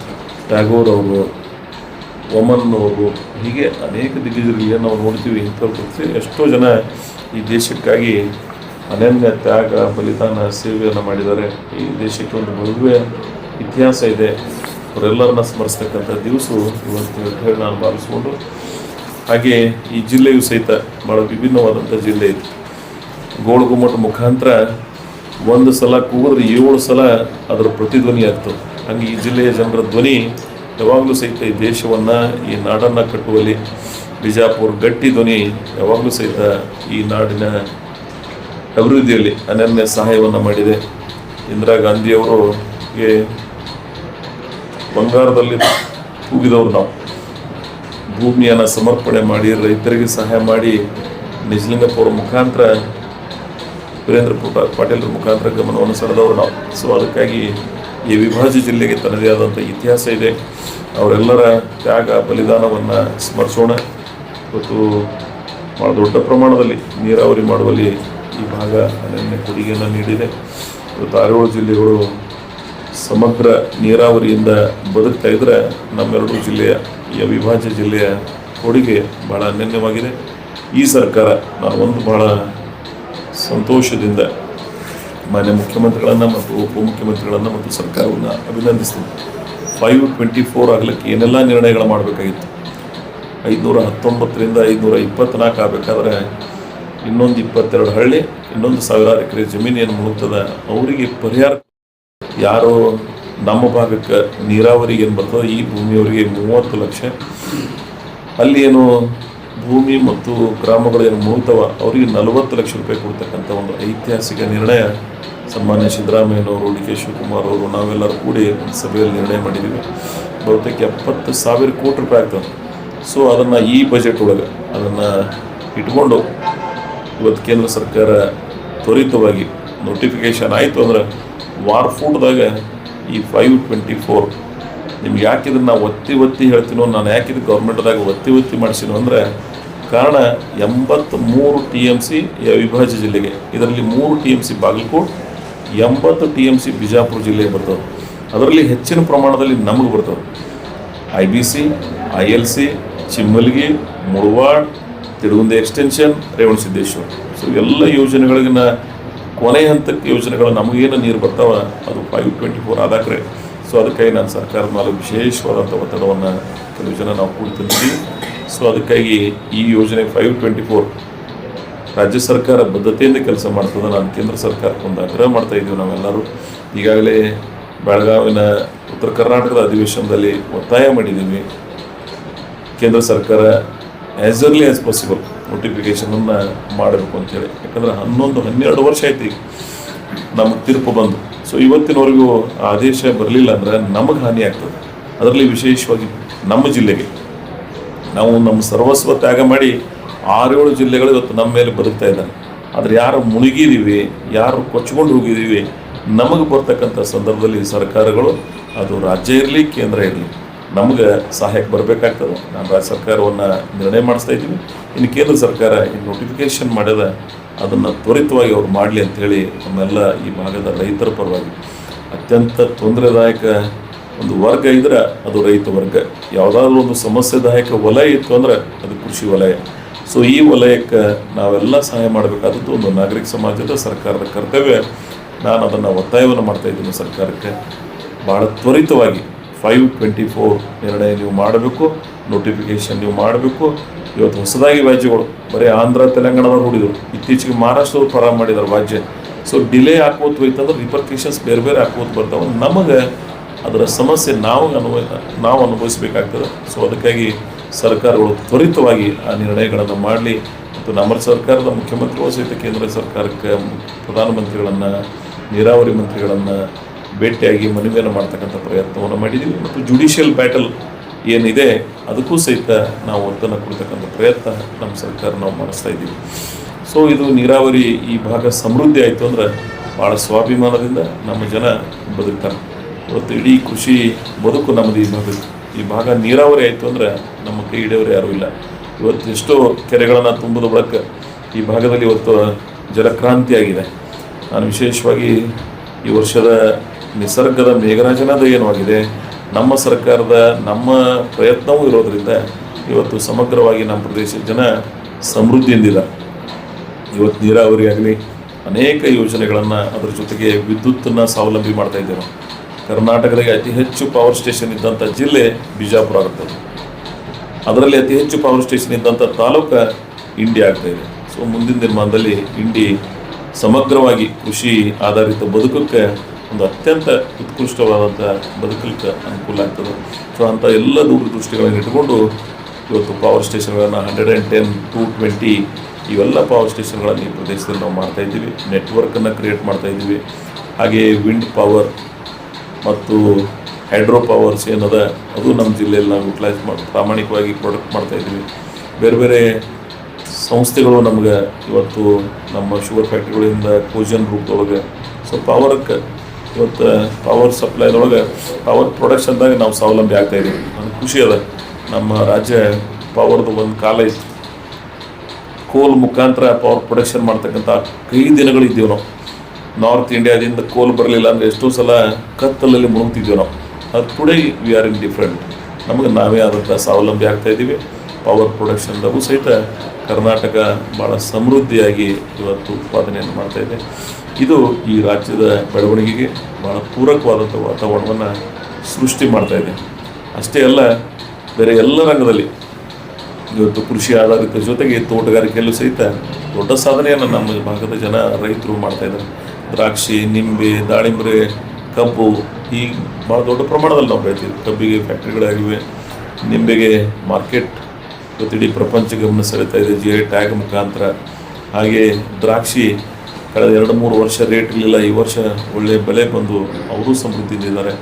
ಟ್ಯಾಗೋರ್ ಅವರು, ವಮನ್ ಅವರು, ಹೀಗೆ ಅನೇಕ ದಿಗ್ಗಜರಿಗೆ ನಾವು ನೋಡ್ತೀವಿ. ಇಂಥವ್ರು ಎಷ್ಟೋ ಜನ ಈ ದೇಶಕ್ಕಾಗಿ ಅನನ್ಯ ತ್ಯಾಗ, ಬಲಿದಾನ, ಸೇವೆಯನ್ನು ಮಾಡಿದ್ದಾರೆ. ಈ ದೇಶಕ್ಕೆ ಒಂದು ಭವ್ಯ ಇತಿಹಾಸ ಇದೆ. ಅವರೆಲ್ಲರನ್ನ ಸ್ಮರಿಸ್ತಕ್ಕಂಥ ದಿವಸ ಇವತ್ತು ಅಂತ ಹೇಳಿ ನಾನು ಭಾವಿಸ್ಕೊಂಡು, ಹಾಗೆ ಈ ಜಿಲ್ಲೆಯು ಸಹಿತ ಭಾಳ ವಿಭಿನ್ನವಾದಂಥ ಜಿಲ್ಲೆ ಇದೆ. ಗೋಳಗುಮ್ಮಟ ಮುಖಾಂತರ ಒಂದು ಸಲ ಕೂಗಿದ್ರೆ 7 ಸಲ ಅದರ ಪ್ರತಿಧ್ವನಿ ಆಗ್ತದೆ. ಹಂಗೆ ಈ ಜಿಲ್ಲೆಯ ಜನರ ಧ್ವನಿ ಯಾವಾಗಲೂ ಸಹಿತ ಈ ದೇಶವನ್ನು, ಈ ನಾಡನ್ನು ಕಟ್ಟುವಲ್ಲಿ ಬಿಜಾಪುರ ಗಟ್ಟಿ ಧ್ವನಿ ಯಾವಾಗಲೂ ಸಹಿತ ಈ ನಾಡಿನ ಅಭಿವೃದ್ಧಿಯಲ್ಲಿ ಅನನ್ಯ ಸಹಾಯವನ್ನು ಮಾಡಿದೆ. ಇಂದಿರಾ ಗಾಂಧಿಯವರಿಗೆ ಬಂಗಾರದಲ್ಲಿ ಕೂಗಿದವರು ನಾವು. ಭೂಮಿಯನ್ನು ಸಮರ್ಪಣೆ ಮಾಡಿ ರೈತರಿಗೆ ಸಹಾಯ ಮಾಡಿ ನಿಜಲಿಂಗಪ್ಪ ಅವರ ಮುಖಾಂತರ ವೀರೇಂದ್ರ ಪಾಟೀಲ್ರ ಮುಖಾಂತರ ಗಮನವನ್ನು ಸೆಳೆದವರು ನಾವು. ಸೊ ಅದಕ್ಕಾಗಿ ಈ ವಿಭಾಜ್ಯ ಜಿಲ್ಲೆಗೆ ತನ್ನದೇ ಆದಂಥ ಇತಿಹಾಸ ಇದೆ. ಅವರೆಲ್ಲರ ತ್ಯಾಗ ಬಲಿದಾನವನ್ನು ಸ್ಮರಿಸೋಣ. ಇವತ್ತು ಭಾಳ ದೊಡ್ಡ ಪ್ರಮಾಣದಲ್ಲಿ ನೀರಾವರಿ ಮಾಡುವಲ್ಲಿ ಈ ಭಾಗ ಅನನ್ಯ ಕೊಡುಗೆಯನ್ನು ನೀಡಿದೆ. ಇವತ್ತು 6 ಜಿಲ್ಲೆಗಳು ಸಮಗ್ರ ನೀರಾವರಿಯಿಂದ ಬದುಕ್ತಾ ಇದ್ದರೆ ನಮ್ಮೆರಡು ಜಿಲ್ಲೆಯ ಈ ಅವಿಭಾಜ್ಯ ಜಿಲ್ಲೆಯ ಕೊಡುಗೆ ಭಾಳ ಅನನ್ಯವಾಗಿದೆ. ಈ ಸರ್ಕಾರ ನಾನು ಒಂದು ಭಾಳ ಸಂತೋಷದಿಂದ ಮಾನ್ಯ ಮುಖ್ಯಮಂತ್ರಿಗಳನ್ನು ಮತ್ತು ಉಪಮುಖ್ಯಮಂತ್ರಿಗಳನ್ನು ಮತ್ತು ಸರ್ಕಾರವನ್ನು ಅಭಿನಂದಿಸ್ತೀನಿ. 524 ಆಗಲಿಕ್ಕೆ ಏನೆಲ್ಲ ನಿರ್ಣಯಗಳು ಮಾಡಬೇಕಾಗಿತ್ತು, 519ರಿಂದ 524 ಆಗಬೇಕಾದ್ರೆ ಇನ್ನೊಂದು 22 ಹಳ್ಳಿ, ಇನ್ನೊಂದು 1000 ಎಕರೆ ಜಮೀನು ಏನು ಮುಳುಗ್ತದೆ ಅವರಿಗೆ ಪರಿಹಾರ. ಯಾರು ನಮ್ಮ ಭಾಗಕ್ಕೆ ನೀರಾವರಿಗೆ ಏನು ಬರ್ತದೆ ಈ ಭೂಮಿಯವರಿಗೆ 30 ಲಕ್ಷ, ಅಲ್ಲಿ ಏನು ಭೂಮಿ ಮತ್ತು ಗ್ರಾಮಗಳು ಏನು ಮುಳುಗ್ತವ ಅವರಿಗೆ 40 ಲಕ್ಷ ರೂಪಾಯಿ ಕೊಡ್ತಕ್ಕಂಥ ಒಂದು ಐತಿಹಾಸಿಕ ನಿರ್ಣಯ ಸನ್ಮಾನ್ಯ ಸಿದ್ದರಾಮಯ್ಯನವರು, ಡಿ ಕೆ ಶಿವಕುಮಾರ್ ಅವರು, ನಾವೆಲ್ಲರೂ ಕೂಡಿ ಒಂದು ಸಭೆಯಲ್ಲಿ ನಿರ್ಣಯ ಮಾಡಿದ್ದೀವಿ. ಬಹುತೇಕ 70,000 ಕೋಟಿ ರೂಪಾಯಿ ಆಗ್ತದೆ. ಸೊ ಅದನ್ನು ಈ ಬಜೆಟ್ ಒಳಗೆ ಅದನ್ನು ಇಟ್ಕೊಂಡು ಇವತ್ತು ಕೇಂದ್ರ ಸರ್ಕಾರ ತ್ವರಿತವಾಗಿ ನೋಟಿಫಿಕೇಷನ್ ಆಯಿತು ಅಂದ್ರೆ ವಾರಫೂಟ್ದಾಗ ಈ 524 ನಿಮ್ಗೆ ಯಾಕಿದ್ರೆ ನಾವು ಒತ್ತಿ ಹೇಳ್ತೀನೋ, ನಾನು ಯಾಕಿದ್ರೆ ಗೌರ್ಮೆಂಟ್ದಾಗ ಒತ್ತಿ ಮಾಡಿಸಿನೋ ಅಂದರೆ ಕಾರಣ 83 TMC ಅವಿಭಾಜ್ಯ ಜಿಲ್ಲೆಗೆ, ಇದರಲ್ಲಿ 3 TMC ಬಾಗಲಕೋಟ್, 80 TMC ಬಿಜಾಪುರ ಜಿಲ್ಲೆಗೆ ಬರ್ತವೆ. ಅದರಲ್ಲಿ ಹೆಚ್ಚಿನ ಪ್ರಮಾಣದಲ್ಲಿ ನಮಗೆ ಬರ್ತವೆ. IBC, ILC, Chimmalagi, Mulwad, Tirugundi extension, Revanasiddeshwara. So ಎಲ್ಲ ಯೋಜನೆಗಳಿಗಿನ ಕೊನೆ ಹಂತಕ್ಕೆ ಯೋಜನೆಗಳು ನಮಗೇನು ನೀರು ಬರ್ತಾವ ಅದು 524 ಆದಾಕ್ರೆ. ಸೊ ಅದಕ್ಕಾಗಿ ನಾನು ಸರ್ಕಾರದ ಮೇಲೆ ವಿಶೇಷವಾದಂಥ ಒತ್ತಡವನ್ನು ಕೆಲವು ಜನ ನಾವು ಕೂಡ್ತಿದ್ದೀವಿ. ಸೊ ಅದಕ್ಕಾಗಿ ಈ ಯೋಜನೆ 524 ರಾಜ್ಯ ಸರ್ಕಾರ ಬದ್ಧತೆಯಿಂದ ಕೆಲಸ ಮಾಡ್ತದೆ. ನಾನು ಕೇಂದ್ರ ಸರ್ಕಾರಕ್ಕೆ ಒಂದು ಆಗ್ರಹ ಮಾಡ್ತಾ ಇದ್ದೀವಿ. ನಾವೆಲ್ಲರೂ ಈಗಾಗಲೇ ಬೆಳಗಾವಿನ ಉತ್ತರ ಕರ್ನಾಟಕದ ಅಧಿವೇಶನದಲ್ಲಿ ಒತ್ತಾಯ ಮಾಡಿದ್ದೀವಿ. ಕೇಂದ್ರ ಸರ್ಕಾರ ಆ್ಯಸ್ ಅರ್ಲಿ ಆ್ಯಸ್ ಪಾಸಿಬಲ್ ನೋಟಿಫಿಕೇಷನನ್ನು ಮಾಡಬೇಕು ಅಂತೇಳಿ. ಯಾಕಂದರೆ 11-12 ವರ್ಷ ಆಯ್ತು ಈಗ ನಮಗೆ ತೀರ್ಪು ಬಂದು. ಸೊ ಇವತ್ತಿನವರೆಗೂ ಆದೇಶ ಬರಲಿಲ್ಲ ಅಂದರೆ ನಮಗೆ ಹಾನಿ ಆಗ್ತದೆ. ಅದರಲ್ಲಿ ವಿಶೇಷವಾಗಿ ನಮ್ಮ ಜಿಲ್ಲೆಗೆ ನಾವು ನಮ್ಮ ಸರ್ವಸ್ವ ತ್ಯಾಗ ಮಾಡಿ 6-7 ಜಿಲ್ಲೆಗಳು ಇವತ್ತು ನಮ್ಮ ಮೇಲೆ ಬದುಕ್ತಾ ಇದ್ದಾನೆ. ಆದರೆ ಯಾರು ಮುಳುಗಿದ್ದೀವಿ, ಯಾರು ಕೊಚ್ಕೊಂಡು ಹೋಗಿದ್ದೀವಿ, ನಮಗೆ ಬರ್ತಕ್ಕಂಥ ಸಂದರ್ಭದಲ್ಲಿ ಸರ್ಕಾರಗಳು ಅದು ರಾಜ್ಯ ಇರಲಿ ಕೇಂದ್ರ ಇರಲಿ ನಮಗೆ ಸಹಾಯಕ್ಕೆ ಬರಬೇಕಾಗ್ತದೆ. ನಾನು ರಾಜ್ಯ ಸರ್ಕಾರವನ್ನು ನಿರ್ಣಯ ಮಾಡಿಸ್ತಾ ಇದ್ದೀವಿ. ಇನ್ನು ಕೇಂದ್ರ ಸರ್ಕಾರ ಈ ನೋಟಿಫಿಕೇಷನ್ ಮಾಡ್ಯದ ಅದನ್ನು ತ್ವರಿತವಾಗಿ ಅವ್ರು ಮಾಡಲಿ ಅಂಥೇಳಿ ನಮ್ಮೆಲ್ಲ ಈ ಭಾಗದ ರೈತರ ಪರವಾಗಿ. ಅತ್ಯಂತ ತೊಂದರೆದಾಯಕ ಒಂದು ವರ್ಗ ಇದ್ರೆ ಅದು ರೈತ ವರ್ಗ. ಯಾವುದಾದ್ರೂ ಒಂದು ಸಮಸ್ಯೆದಾಯಕ ವಲಯ ಇತ್ತು ಅಂದರೆ ಅದು ಕೃಷಿ ವಲಯ. ಸೊ ಈ ವಲಯಕ್ಕೆ ನಾವೆಲ್ಲ ಸಹಾಯ ಮಾಡಬೇಕಾದದ್ದು ಒಂದು ನಾಗರಿಕ ಸಮಾಜದ ಸರ್ಕಾರದ ಕರ್ತವ್ಯ. ನಾನು ಅದನ್ನು ಒತ್ತಾಯವನ್ನು ಮಾಡ್ತಾಯಿದ್ದೀನಿ ಸರ್ಕಾರಕ್ಕೆ. ಭಾಳ ತ್ವರಿತವಾಗಿ 524 ನಿರ್ಣಯ ನೀವು ಮಾಡಬೇಕು, ನೋಟಿಫಿಕೇಷನ್ ನೀವು ಮಾಡಬೇಕು. ಇವತ್ತು ಹೊಸದಾಗಿ ವ್ಯಾಜ್ಯಗಳು ಬರೀ ಆಂಧ್ರ ತೆಲಂಗಾಣದವ್ರು ಹುಡಿದ್ರು, ಇತ್ತೀಚೆಗೆ ಮಹಾರಾಷ್ಟ್ರದವ್ರು ಪ್ರಾರಂಭ ಮಾಡಿದ್ದಾರೆ ವ್ಯಾಜ್ಯ. ಸೊ ಡಿಲೇ ಹಾಕೋದು ಹೋಯ್ತಂದ್ರೆ ರಿಪರ್ಕೇಷನ್ಸ್ ಬೇರೆ ಹಾಕೋದು ಬರ್ತಾವೆ. ನಮಗೆ ಅದರ ಸಮಸ್ಯೆ ನಾವು ಅನುಭವಿಸಬೇಕಾಗ್ತದೆ. ಸೊ ಅದಕ್ಕಾಗಿ ಸರ್ಕಾರಗಳು ತ್ವರಿತವಾಗಿ ಆ ನಿರ್ಣಯಗಳನ್ನು ಮಾಡಲಿ. ಮತ್ತು ನಮ್ಮ ಸರ್ಕಾರದ ಮುಖ್ಯಮಂತ್ರಿಗಳು ಸಹಿತ ಕೇಂದ್ರ ಸರ್ಕಾರಕ್ಕೆ ಪ್ರಧಾನಮಂತ್ರಿಗಳನ್ನು, ನೀರಾವರಿ ಮಂತ್ರಿಗಳನ್ನು ಭೇಟಿಯಾಗಿ ಮನವಿಯನ್ನು ಮಾಡ್ತಕ್ಕಂಥ ಪ್ರಯತ್ನವನ್ನು ಮಾಡಿದ್ದೀವಿ. ಮತ್ತು ಜುಡಿಷಿಯಲ್ ಬ್ಯಾಟಲ್ ಏನಿದೆ ಅದಕ್ಕೂ ಸಹಿತ ನಾವು ಒತ್ತನ್ನು ಕೊಡ್ತಕ್ಕಂಥ ಪ್ರಯತ್ನ ನಮ್ಮ ಸರ್ಕಾರ ನಾವು ಮಾಡಿಸ್ತಾ ಇದ್ದೀವಿ. ಸೊ ಇದು ನೀರಾವರಿ ಈ ಭಾಗ ಸಮೃದ್ಧಿ ಆಯಿತು ಅಂದರೆ ಭಾಳ ಸ್ವಾಭಿಮಾನದಿಂದ ನಮ್ಮ ಜನ ಬದುಕ್ತಾರೆ. ಇವತ್ತು ಇಡೀ ಕೃಷಿ ಬದುಕು ನಮ್ಮದು ಈ ಭಾಗ ನೀರಾವರಿ ಆಯಿತು ಅಂದರೆ ನಮ್ಮ ಕೈ ಹಿಡಿಯೋರು ಯಾರೂ ಇಲ್ಲ. ಇವತ್ತು ಎಷ್ಟೋ ಕೆರೆಗಳನ್ನು ತುಂಬಿದ ಬಳಿಕ ಈ ಭಾಗದಲ್ಲಿ ಇವತ್ತು ಜಲಕ್ರಾಂತಿಯಾಗಿದೆ. ನಾನು ವಿಶೇಷವಾಗಿ ಈ ವರ್ಷದ ನಿಸರ್ಗದ ಮೇಘರಾಜನಾದ ಏನವಾಗಿದೆ, ನಮ್ಮ ಸರ್ಕಾರದ ನಮ್ಮ ಪ್ರಯತ್ನವೂ ಇರೋದರಿಂದ ಇವತ್ತು ಸಮಗ್ರವಾಗಿ ನಮ್ಮ ಪ್ರದೇಶದ ಜನ ಸಮೃದ್ಧಿಯಿಂದಿದ್ದಾರೆ. ಇವತ್ತು ನೀರಾವರಿ ಆಗಲಿ ಅನೇಕ ಯೋಜನೆಗಳನ್ನು, ಅದರ ಜೊತೆಗೆ ವಿದ್ಯುತ್ತನ್ನು ಸ್ವಾವಲಂಬಿ ಮಾಡ್ತಾ ಇದ್ದೇವೆ. ಕರ್ನಾಟಕದಾಗೆ ಅತಿ ಹೆಚ್ಚು ಪವರ್ ಸ್ಟೇಷನ್ ಇದ್ದಂಥ ಜಿಲ್ಲೆ ಬಿಜಾಪುರ ಆಗುತ್ತದೆ. ಅದರಲ್ಲಿ ಅತಿ ಹೆಚ್ಚು ಪವರ್ ಸ್ಟೇಷನ್ ಇದ್ದಂಥ ತಾಲೂಕು ಇಂಡಿ ಆಗ್ತಾಯಿದೆ. ಸೊ ಮುಂದಿನ ದಿನಮಾನದಲ್ಲಿ ಇಂಡಿ ಸಮಗ್ರವಾಗಿ ಕೃಷಿ ಆಧಾರಿತ ಬದುಕಕ್ಕೆ ಒಂದು ಅತ್ಯಂತ ಉತ್ಕೃಷ್ಟವಾದಂಥ ಬದುಕಲಿಕ್ಕೆ ಅನುಕೂಲ ಆಗ್ತದೆ. ಸೊ ಅಂಥ ಎಲ್ಲ ದೂರದೃಷ್ಟಿಗಳನ್ನು ಇಟ್ಕೊಂಡು ಇವತ್ತು ಪವರ್ ಸ್ಟೇಷನ್ಗಳನ್ನು 110, 220 ಇವೆಲ್ಲ ಪವರ್ ಸ್ಟೇಷನ್ಗಳನ್ನು ಈ ಪ್ರದೇಶದಲ್ಲಿ ನಾವು ಮಾಡ್ತಾಯಿದ್ದೀವಿ. ನೆಟ್ವರ್ಕನ್ನು ಕ್ರಿಯೇಟ್ ಮಾಡ್ತಾಯಿದ್ದೀವಿ. ಹಾಗೆಯೇ ವಿಂಡ್ ಪವರ್ ಮತ್ತು ಹೈಡ್ರೋ ಪವರ್ಸ್ ಏನದ ಅದು ನಮ್ಮ ಜಿಲ್ಲೆಯಲ್ಲಿ ನಾವು ಯುಟಿಲೈಸ್ ಪ್ರಾಮಾಣಿಕವಾಗಿ ಪ್ರೊಡಕ್ಟ್ ಮಾಡ್ತಾಯಿದ್ವಿ. ಬೇರೆ ಬೇರೆ ಸಂಸ್ಥೆಗಳು ನಮ್ಗೆ ಇವತ್ತು ನಮ್ಮ ಶುಗರ್ ಫ್ಯಾಕ್ಟ್ರಿಗಳಿಂದ ಕೋಜನ್ ರೂಪದೊಳಗೆ ಸೊ ಪವರ್ಗೆ ಇವತ್ತು ಪವರ್ ಸಪ್ಲೈದೊಳಗೆ ಪವರ್ ಪ್ರೊಡಕ್ಷನ್ದಾಗ ನಾವು ಸ್ವಾವಲಂಬಿ ಆಗ್ತಾಯಿದ್ದೀವಿ. ನನಗೆ ಖುಷಿ ಅದ. ನಮ್ಮ ರಾಜ್ಯ ಪವರ್ದು ಒಂದು ಕಾಲ ಇತ್ತು, ಕೋಲ್ ಮುಖಾಂತರ ಪವರ್ ಪ್ರೊಡಕ್ಷನ್ ಮಾಡ್ತಕ್ಕಂಥ ಕೈ ದಿನಗಳಿದ್ದೀವಿ ನಾವು. ನಾರ್ತ್ ಇಂಡಿಯಾದಿಂದ ಕೋಲ್ ಬರಲಿಲ್ಲ ಅಂದರೆ ಎಷ್ಟೋ ಸಲ ಕತ್ತಲಲ್ಲಿ ಮುಳುಗ್ತಿದ್ದೀವಿ ನಾವು. ಅದು today we are in different. ನಮಗೆ ನಾವೇ ಆದಂಥ ಸ್ವಾವಲಂಬಿ ಆಗ್ತಾಯಿದ್ದೀವಿ. ಪವರ್ ಪ್ರೊಡಕ್ಷನ್ದಾಗೂ ಸಹಿತ ಕರ್ನಾಟಕ ಭಾಳ ಸಮೃದ್ಧಿಯಾಗಿ ಇವತ್ತು ಉತ್ಪಾದನೆಯನ್ನು ಮಾಡ್ತಾಯಿದೆ. ಇದು ಈ ರಾಜ್ಯದ ಬೆಳವಣಿಗೆಗೆ ಭಾಳ ಪೂರಕವಾದಂಥ ವಾತಾವರಣವನ್ನು ಸೃಷ್ಟಿ ಮಾಡ್ತಾಯಿದೆ. ಅಷ್ಟೇ ಅಲ್ಲ, ಬೇರೆ ಎಲ್ಲ ರಂಗದಲ್ಲಿ ಇವತ್ತು ಕೃಷಿ ಆಧಾರಿತ ಜೊತೆಗೆ ತೋಟಗಾರಿಕೆಯಲ್ಲೂ ಸಹಿತ ದೊಡ್ಡ ಸಾಧನೆಯನ್ನು ನಮ್ಮ ಭಾಗದ ಜನ ರೈತರು ಮಾಡ್ತಾಯಿದ್ದಾರೆ. ದ್ರಾಕ್ಷಿ, ನಿಂಬೆ, ದಾಳಿಂಬೆ, ಕಬ್ಬು ಈಗ ಭಾಳ ದೊಡ್ಡ ಪ್ರಮಾಣದಲ್ಲಿ ನಾವು ಬೆಳಿತೀವಿ. ಕಬ್ಬಿಗೆ ಫ್ಯಾಕ್ಟ್ರಿಗಳಾಗಿವೆ, ನಿಂಬೆಗೆ ಮಾರ್ಕೆಟ್ ಇವತ್ತು ಇಡೀ ಪ್ರಪಂಚ ಗಮನ ಸೆಳೀತಾ ಇದೆ GI ಟ್ಯಾಗ್ ಮುಖಾಂತರ. ಹಾಗೆ ದ್ರಾಕ್ಷಿ ಕಳೆದ 2-3 ವರ್ಷ ರೇಟ್ ಇರಲಿಲ್ಲ, ಈ ವರ್ಷ ಒಳ್ಳೆಯ ಬೆಲೆ ಬಂದು ಅವರು ಸಮೃದ್ಧಿಯಿಂದಿದ್ದಾರೆ.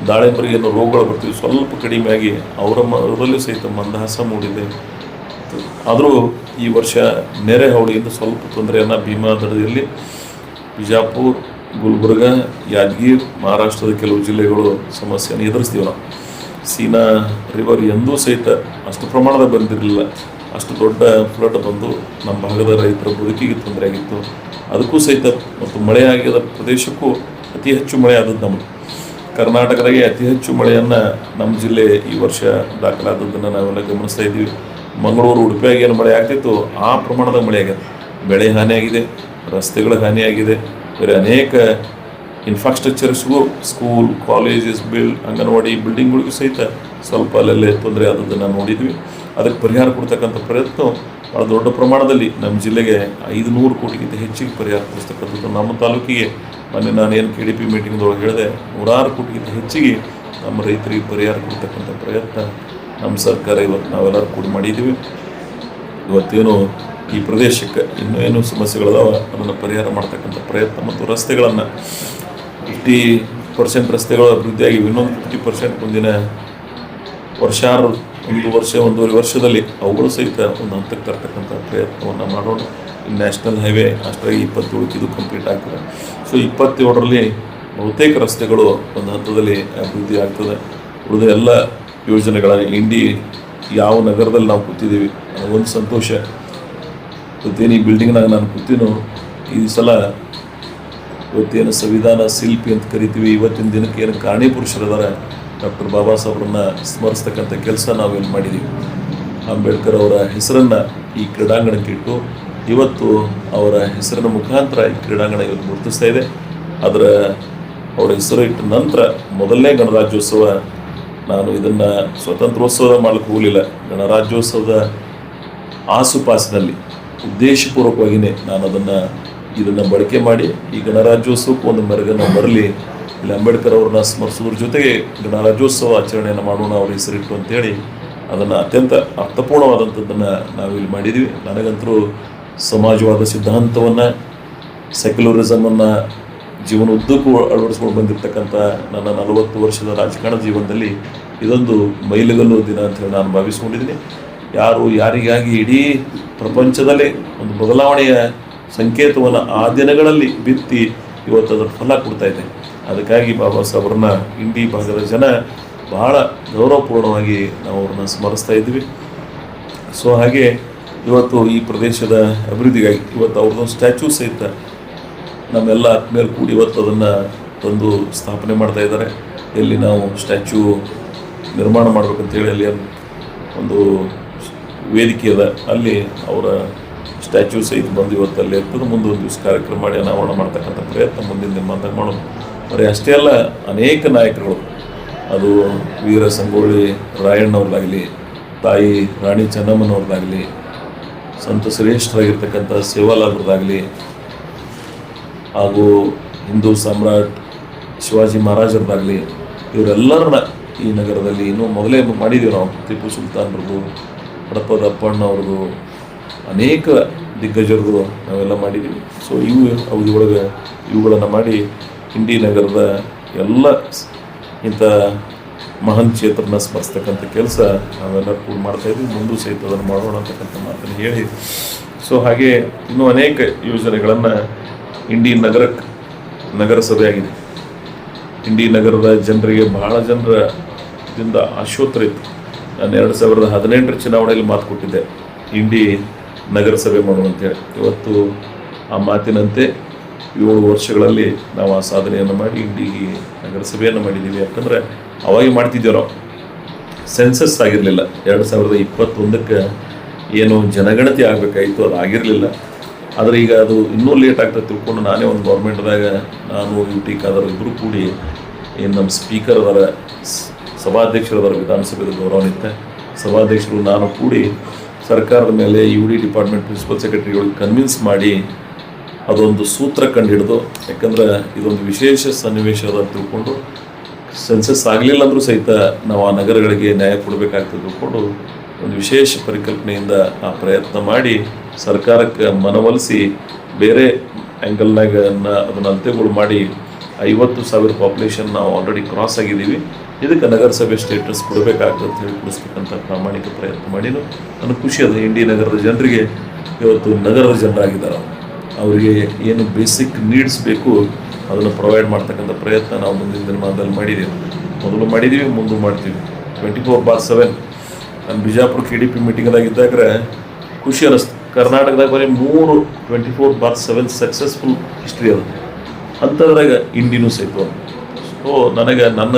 ದಾಳಿಂಬರಿಗೆ ಏನೋ ರೋಗಗಳು ಬರ್ತೀವಿ ಸ್ವಲ್ಪ ಕಡಿಮೆಯಾಗಿ ಅವರಲ್ಲೂ ಸಹಿತ ಮಂದಹಾಸ ಮೂಡಿದೆ. ಆದರೂ ಈ ವರ್ಷ ನೆರೆ ಹಾವಳಿಯಿಂದ ಸ್ವಲ್ಪ ತೊಂದರೆಯನ್ನು ಭೀಮಾ ದಡದಲ್ಲಿ ಬಿಜಾಪುರ, ಗುಲ್ಬರ್ಗ, ಯಾದಗಿರಿ, ಮಹಾರಾಷ್ಟ್ರದ ಕೆಲವು ಜಿಲ್ಲೆಗಳು ಸಮಸ್ಯೆಯನ್ನು ಎದುರಿಸ್ತೀವಿ ನಾವು. ಸೀನಾ ರಿವರ್ ಎಂದೂ ಸಹಿತ ಅಷ್ಟು ಪ್ರಮಾಣದ ಬಂದಿರಲಿಲ್ಲ. ಅಷ್ಟು ದೊಡ್ಡ ಫ್ಲಡ್ ಬಂದು ನಮ್ಮ ಭಾಗದ ರೈತರ ಬದುಕಿಗೆ ತೊಂದರೆ ಆಗಿತ್ತು. ಅದಕ್ಕೂ ಸಹಿತ ಮತ್ತು ಮಳೆ ಆಗಿದ ಪ್ರದೇಶಕ್ಕೂ ಅತಿ ಹೆಚ್ಚು ಮಳೆ ಆದದ್ದು ನಮ್ಮದು. ಕರ್ನಾಟಕದಾಗೆ ಅತಿ ಹೆಚ್ಚು ಮಳೆಯನ್ನು ನಮ್ಮ ಜಿಲ್ಲೆ ಈ ವರ್ಷ ದಾಖಲಾದದ್ದನ್ನು ನಾವೆಲ್ಲ ಗಮನಿಸ್ತಾ ಇದ್ದೀವಿ. ಮಂಗಳೂರು, ಉಡುಪಿಯಾಗಿ ಏನು ಮಳೆ ಆಗ್ತಿತ್ತು ಆ ಪ್ರಮಾಣದ ಮಳೆ ಆಗಿದೆ. ಬೆಳೆ ಹಾನಿಯಾಗಿದೆ, ರಸ್ತೆಗಳ ಹಾನಿಯಾಗಿದೆ, ಬೇರೆ ಅನೇಕ ಇನ್ಫ್ರಾಸ್ಟ್ರಕ್ಚರ್ಸ್ಗೂ ಸ್ಕೂಲ್, ಕಾಲೇಜಸ್, ಅಂಗನವಾಡಿ ಬಿಲ್ಡಿಂಗ್ಗಳಿಗೂ ಸಹಿತ ಸ್ವಲ್ಪ ಅಲ್ಲಲ್ಲೇ ತೊಂದರೆ ಆದದ್ದನ್ನು ನೋಡಿದ್ವಿ. ಅದಕ್ಕೆ ಪರಿಹಾರ ಕೊಡ್ತಕ್ಕಂಥ ಪ್ರಯತ್ನ ಭಾಳ ದೊಡ್ಡ ಪ್ರಮಾಣದಲ್ಲಿ ನಮ್ಮ ಜಿಲ್ಲೆಗೆ 500 ಕೋಟಿಗಿಂತ ಹೆಚ್ಚಿಗೆ ಪರಿಹಾರ ಕೊಡಿಸ್ತಕ್ಕಂಥದ್ದು. ನಮ್ಮ ತಾಲೂಕಿಗೆ ಮೊನ್ನೆ ನಾನೇನು KDP ಮೀಟಿಂಗ್ದೊಳಗೆ ಹೇಳಿದೆ, 106 ಕೋಟಿಗಿಂತ ಹೆಚ್ಚಿಗೆ ನಮ್ಮ ರೈತರಿಗೆ ಪರಿಹಾರ ಕೊಡ್ತಕ್ಕಂಥ ಪ್ರಯತ್ನ ನಮ್ಮ ಸರ್ಕಾರ ಇವತ್ತು ನಾವೆಲ್ಲರೂ ಕೂಡಿ ಮಾಡಿದ್ದೀವಿ. ಇವತ್ತೇನು ಈ ಪ್ರದೇಶಕ್ಕೆ ಇನ್ನೂ ಏನು ಸಮಸ್ಯೆಗಳದಾವ ಅದನ್ನು ಪರಿಹಾರ ಮಾಡ್ತಕ್ಕಂಥ ಪ್ರಯತ್ನ ಮತ್ತು ರಸ್ತೆಗಳನ್ನು 50% ರಸ್ತೆಗಳು ಅಭಿವೃದ್ಧಿಯಾಗಿ ಇನ್ನೊಂದು 50% ಮುಂದಿನ ಒಂದೂವರೆ ವರ್ಷದಲ್ಲಿ ಅವುಗಳು ಸಹಿತ ಒಂದು ಹಂತಕ್ಕೆ ತರ್ತಕ್ಕಂಥ ಪ್ರಯತ್ನವನ್ನು ಮಾಡೋಣ. ನ್ಯಾಷನಲ್ ಹೈವೇ ಅಷ್ಟರಾಗಿ 27 ಇದು ಕಂಪ್ಲೀಟ್ ಆಗ್ತದೆ. ಸೊ 27ರಲ್ಲಿ ಬಹುತೇಕ ರಸ್ತೆಗಳು ಒಂದು ಹಂತದಲ್ಲಿ ಅಭಿವೃದ್ಧಿ ಆಗ್ತದೆ. ಉಳಿದ ಎಲ್ಲ ಯೋಜನೆಗಳ ಯಾವ ನಗರದಲ್ಲಿ ನಾವು ಕೂತಿದ್ದೀವಿ ಒಂದು ಸಂತೋಷ. ಇವತ್ತೇನು ಈ ಬಿಲ್ಡಿಂಗ್ನಾಗ ನಾನು ಕೂತೀನೋ ಈ ಸಲ ಇವತ್ತೇನು ಸಂವಿಧಾನ ಶಿಲ್ಪಿ ಅಂತ ಕರಿತೀವಿ, ಇವತ್ತಿನ ದಿನಕ್ಕೆ ಏನು ಕಾರಣೀಪುರುಷರಿದ್ದಾರೆ ಡಾಕ್ಟರ್ ಬಾಬಾ ಸಾಹೇಬ್ರನ್ನ ಸ್ಮರಿಸ್ತಕ್ಕಂಥ ಕೆಲಸ ನಾವಿಲ್ಲಿ ಮಾಡಿದ್ದೀವಿ. ಅಂಬೇಡ್ಕರ್ ಅವರ ಹೆಸರನ್ನು ಈ ಕ್ರೀಡಾಂಗಣಕ್ಕೆ ಇಟ್ಟು ಇವತ್ತು ಅವರ ಹೆಸರಿನ ಮುಖಾಂತರ ಈ ಕ್ರೀಡಾಂಗಣ ಇವತ್ತು ಗುರುತಿಸ್ತಾ ಇದೆ. ಅದರ ಅವರ ಹೆಸರು ಇಟ್ಟ ನಂತರ ಮೊದಲನೇ ಗಣರಾಜ್ಯೋತ್ಸವ, ನಾನು ಇದನ್ನು ಸ್ವತಂತ್ರೋತ್ಸವ ಮಾಡಲಿಕ್ಕೆ ಹೋಗಲಿಲ್ಲ, ಗಣರಾಜ್ಯೋತ್ಸವದ ಆಸುಪಾಸಿನಲ್ಲಿ ಉದ್ದೇಶಪೂರ್ವಕವಾಗಿಯೇ ನಾನು ಇದನ್ನು ಬಳಕೆ ಮಾಡಿ ಈ ಗಣರಾಜ್ಯೋತ್ಸವಕ್ಕೆ ಒಂದು ಮೆರುಗನ್ನು ಬರಲಿ, ಇಲ್ಲಿ ಅಂಬೇಡ್ಕರ್ ಅವ್ರನ್ನ ಸ್ಮರಿಸೋದ್ರ ಜೊತೆಗೆ ಗಣರಾಜ್ಯೋತ್ಸವ ಆಚರಣೆಯನ್ನು ಮಾಡೋಣ ಅವ್ರ ಹೆಸರಿಟ್ಟು ಅಂತೇಳಿ ಅದನ್ನು ಅತ್ಯಂತ ಅರ್ಥಪೂರ್ಣವಾದಂಥದ್ದನ್ನು ನಾವಿಲ್ಲಿ ಮಾಡಿದ್ವಿ. ನನಗಂತರೂ ಸಮಾಜವಾದ ಸಿದ್ಧಾಂತವನ್ನು, ಸೆಕ್ಯುಲರಿಸಮನ್ನು ಜೀವನ ಉದ್ದಕ್ಕೂ ಅಳವಡಿಸ್ಕೊಂಡು ಬಂದಿರತಕ್ಕಂಥ ನನ್ನ 40 ವರ್ಷದ ರಾಜಕಾರಣ ಜೀವನದಲ್ಲಿ ಇದೊಂದು ಮೈಲಿಗಲ್ಲು ದಿನ ಅಂತೇಳಿ ನಾನು ಭಾವಿಸ್ಕೊಂಡಿದ್ದೀನಿ. ಯಾರಿಗಾಗಿ ಇಡೀ ಪ್ರಪಂಚದಲ್ಲೇ ಒಂದು ಬದಲಾವಣೆಯ ಸಂಕೇತವನ್ನು ಆ ದಿನಗಳಲ್ಲಿ ಬಿತ್ತಿ ಇವತ್ತು ಅದರ ಫಲ ಕೊಡ್ತಾ ಇದೆ. ಅದಕ್ಕಾಗಿ ಬಾಬಾ ಸಾಹೇಬ್ರನ್ನ ಇಂಡಿ ಭಾಗದ ಜನ ಬಹಳ ಗೌರವಪೂರ್ಣವಾಗಿ ನಾವು ಅವ್ರನ್ನ ಸ್ಮರಿಸ್ತಾ ಇದ್ವಿ. ಸೊ ಹಾಗೆ ಇವತ್ತು ಈ ಪ್ರದೇಶದ ಅಭಿವೃದ್ಧಿಗಾಗಿ ಇವತ್ತು ಅವ್ರದ್ದೊಂದು ಸ್ಟ್ಯಾಚ್ಯೂ ಸಹಿತ ನಮ್ಮೆಲ್ಲ ಆತ್ಮೀಯರು ಕೂಡಿ ಇವತ್ತು ಅದನ್ನು ತಂದು ಸ್ಥಾಪನೆ ಮಾಡ್ತಾ ಇದ್ದಾರೆ. ಎಲ್ಲಿ ನಾವು ಸ್ಟ್ಯಾಚ್ಯೂ ನಿರ್ಮಾಣ ಮಾಡ್ಬೇಕಂತೇಳಿ ಅಲ್ಲಿ ಒಂದು ವೇದಿಕೆ ಅದ, ಅಲ್ಲಿ ಅವರ ಸ್ಟ್ಯಾಚ್ಯೂ ಸಹಿತ ಬಂದು ಇವತ್ತು ಅಲ್ಲಿ ಇರ್ತದೆ. ಮುಂದೊಂದು ದಿವಸ ಕಾರ್ಯಕ್ರಮ ಮಾಡಿ ಅನಾವರಣ ಮಾಡ್ತಕ್ಕಂಥ ಪ್ರಯತ್ನ ಮುಂದಿನ ದಿನಮಾನದಾಗ ಮಾಡೋದು. ಬರೀ ಅಷ್ಟೇ ಅಲ್ಲ, ಅನೇಕ ನಾಯಕರುಗಳು, ಅದು ವೀರ ಸಂಗೊಳ್ಳಿ ರಾಯಣ್ಣವ್ರದ್ದಾಗಲಿ, ತಾಯಿ ರಾಣಿ ಚೆನ್ನಮ್ಮನವ್ರದ್ದಾಗಲಿ, ಸಂತ ಶ್ರೇಷ್ಠರಾಗಿರ್ತಕ್ಕಂಥ ಸೇವಾಲಾಲ್ರದ್ದಾಗಲಿ, ಹಾಗೂ ಹಿಂದೂ ಸಾಮ್ರಾಟ್ ಶಿವಾಜಿ ಮಹಾರಾಜರದ್ದಾಗಲಿ, ಇವರೆಲ್ಲರನ್ನ ಈ ನಗರದಲ್ಲಿ ಇನ್ನೂ ಮೊದಲೇ ಮಾಡಿದ್ದೀವಿ ನಾವು. ಟಿಪ್ಪು ಸುಲ್ತಾನ್ರದ್ದು, ಹಡಪದ ಅಪ್ಪಣ್ಣವ್ರದ್ದು, ಅನೇಕ ದಿಗ್ಗಜರದು ನಾವೆಲ್ಲ ಮಾಡಿದ್ದೀವಿ. ಸೊ ಇವುಗಳನ್ನು ಮಾಡಿ ಇಂಡಿ ನಗರದ ಎಲ್ಲ ಇಂಥ ಮಹಾನ್ ಚೇತನ ಸ್ಮರಿಸ್ತಕ್ಕಂಥ ಕೆಲಸ ನಾವೆಲ್ಲರೂ ಕೂಡ ಮಾಡ್ತಾಯಿದ್ವಿ, ಮುಂದೂ ಸಹಿತ ಅದನ್ನು ಮಾಡೋಣ ಅಂತಕ್ಕಂಥ ಮಾತನ್ನು ಹೇಳಿ, ಸೊ ಹಾಗೆ ಇನ್ನೂ ಅನೇಕ ಯೋಜನೆಗಳನ್ನು ಇಂಡಿ ನಗರಸಭೆ ಆಗಿದೆ. ಇಂಡಿ ನಗರದ ಜನರಿಗೆ ಬಹಳ ಜನರಿಂದ ಆಶೋತ್ತರ ಇತ್ತು. ನಾನು 2018 ಚುನಾವಣೆಯಲ್ಲಿ ಮಾತು ಕೊಟ್ಟಿದ್ದೆ ಇಂಡಿ ನಗರಸಭೆ ಮಾಡುವಂತೇಳಿ. ಇವತ್ತು ಆ ಮಾತಿನಂತೆ 7 ವರ್ಷಗಳಲ್ಲಿ ನಾವು ಆ ಸಾಧನೆಯನ್ನು ಮಾಡಿ ಇಂಡಿ ನಗರಸಭೆಯನ್ನು ಮಾಡಿದ್ದೀವಿ. ಯಾಕಂದರೆ ಅವಾಗ ಮಾಡ್ತಿದ್ದೇವೆ ನಾವು, ಸೆನ್ಸಸ್ ಆಗಿರಲಿಲ್ಲ. 2021ಕ್ಕೆ ಏನು ಜನಗಣತಿ ಆಗಬೇಕಾಯಿತು ಅದು ಆಗಿರಲಿಲ್ಲ. ಆದರೆ ಈಗ ಅದು ಇನ್ನೂ ಲೇಟ್ ಆಗ್ತದೆ ತಿಳ್ಕೊಂಡು ನಾನೇ ಒಂದು ಗೌರ್ಮೆಂಟ್ದಾಗ ನಾನು UT ಖಾದರ್ ಇಬ್ಬರು ಕೂಡಿ ಏನು ನಮ್ಮ ಸ್ಪೀಕರ್ ಅದರ ಸಭಾಧ್ಯಕ್ಷರದರ ವಿಧಾನಸಭೆದ ಗೌರವಾನ್ವಿತ ಸಭಾಧ್ಯಕ್ಷರು ನಾನು ಕೂಡಿ ಸರ್ಕಾರದ ಮೇಲೆ UD ಡಿಪಾರ್ಟ್ಮೆಂಟ್ ಪ್ರಿನ್ಸಿಪಲ್ ಸೆಕ್ರೆಟರಿಗಳಿಗೆ ಕನ್ವಿನ್ಸ್ ಮಾಡಿ ಅದೊಂದು ಸೂತ್ರ ಕಂಡುಹಿಡಿದು, ಯಾಕಂದ್ರೆ ಇದೊಂದು ವಿಶೇಷ ಸನ್ನಿವೇಶ ಅದ ತಿಳ್ಕೊಂಡು ಸೆನ್ಸಸ್ ಆಗಲಿಲ್ಲ ಅಂದರೂ ಸಹಿತ ನಾವು ಆ ನಗರಗಳಿಗೆ ನ್ಯಾಯ ಕೊಡಬೇಕಾಗ್ತದೆ ತಿಳ್ಕೊಂಡು ಒಂದು ವಿಶೇಷ ಪರಿಕಲ್ಪನೆಯಿಂದ ಆ ಪ್ರಯತ್ನ ಮಾಡಿ ಸರ್ಕಾರಕ್ಕೆ ಮನವೊಲಿಸಿ ಬೇರೆ ಆ್ಯಂಗಲ್ನಾಗ ಅದನ್ನು ಅಂತ್ಯಗಳು ಮಾಡಿ 50,000 ಪಾಪ್ಯುಲೇಷನ್ ನಾವು ಆಲ್ರೆಡಿ ಕ್ರಾಸ್ ಆಗಿದ್ದೀವಿ. ಇದಕ್ಕೆ ನಗರಸಭೆ ಸ್ಟೇಟಸ್ ಕೊಡಬೇಕಾಗ್ತದೆ ಅಂತ ಹೇಳಿ ಕೊಡಿಸ್ತಕ್ಕಂಥ ಪ್ರಾಮಾಣಿಕ ಪ್ರಯತ್ನ ಮಾಡಿದ್ದು ನನಗೆ ಖುಷಿ ಅದು. ಇಂಡಿ ನಗರದ ಜನರಿಗೆ ಇವತ್ತು ನಗರದ ಜನರಾಗಿದ್ದಾರೆ, ಅವರಿಗೆ ಏನು ಬೇಸಿಕ್ ನೀಡ್ಸ್ ಬೇಕು ಅದನ್ನು ಪ್ರೊವೈಡ್ ಮಾಡ್ತಕ್ಕಂಥ ಪ್ರಯತ್ನ ನಾವು ಮುಂದಿನ ದಿನಮಾನದಲ್ಲಿ ಮಾಡಿದ್ದೀವಿ. ಮೊದಲು ಮಾಡಿದ್ದೀವಿ, ಮುಂದೆ ಮಾಡ್ತೀವಿ. 24/7 ನಾನು ಬಿಜಾಪುರ KDP ಮೀಟಿಂಗ್ದಾಗಿದ್ದಾಗ ಖುಷಿ ಅನ್ನಿಸ್ತು. ಕರ್ನಾಟಕದಾಗ ಬರೀ 3 24/7 ಸಕ್ಸಸ್ಫುಲ್ ಹಿಸ್ಟ್ರಿ ಅದು, ಅಂಥದ್ರಾಗ ಇಂಡಿನೂ ಸಹಿತ. ಸೊ ನನಗೆ ನನ್ನ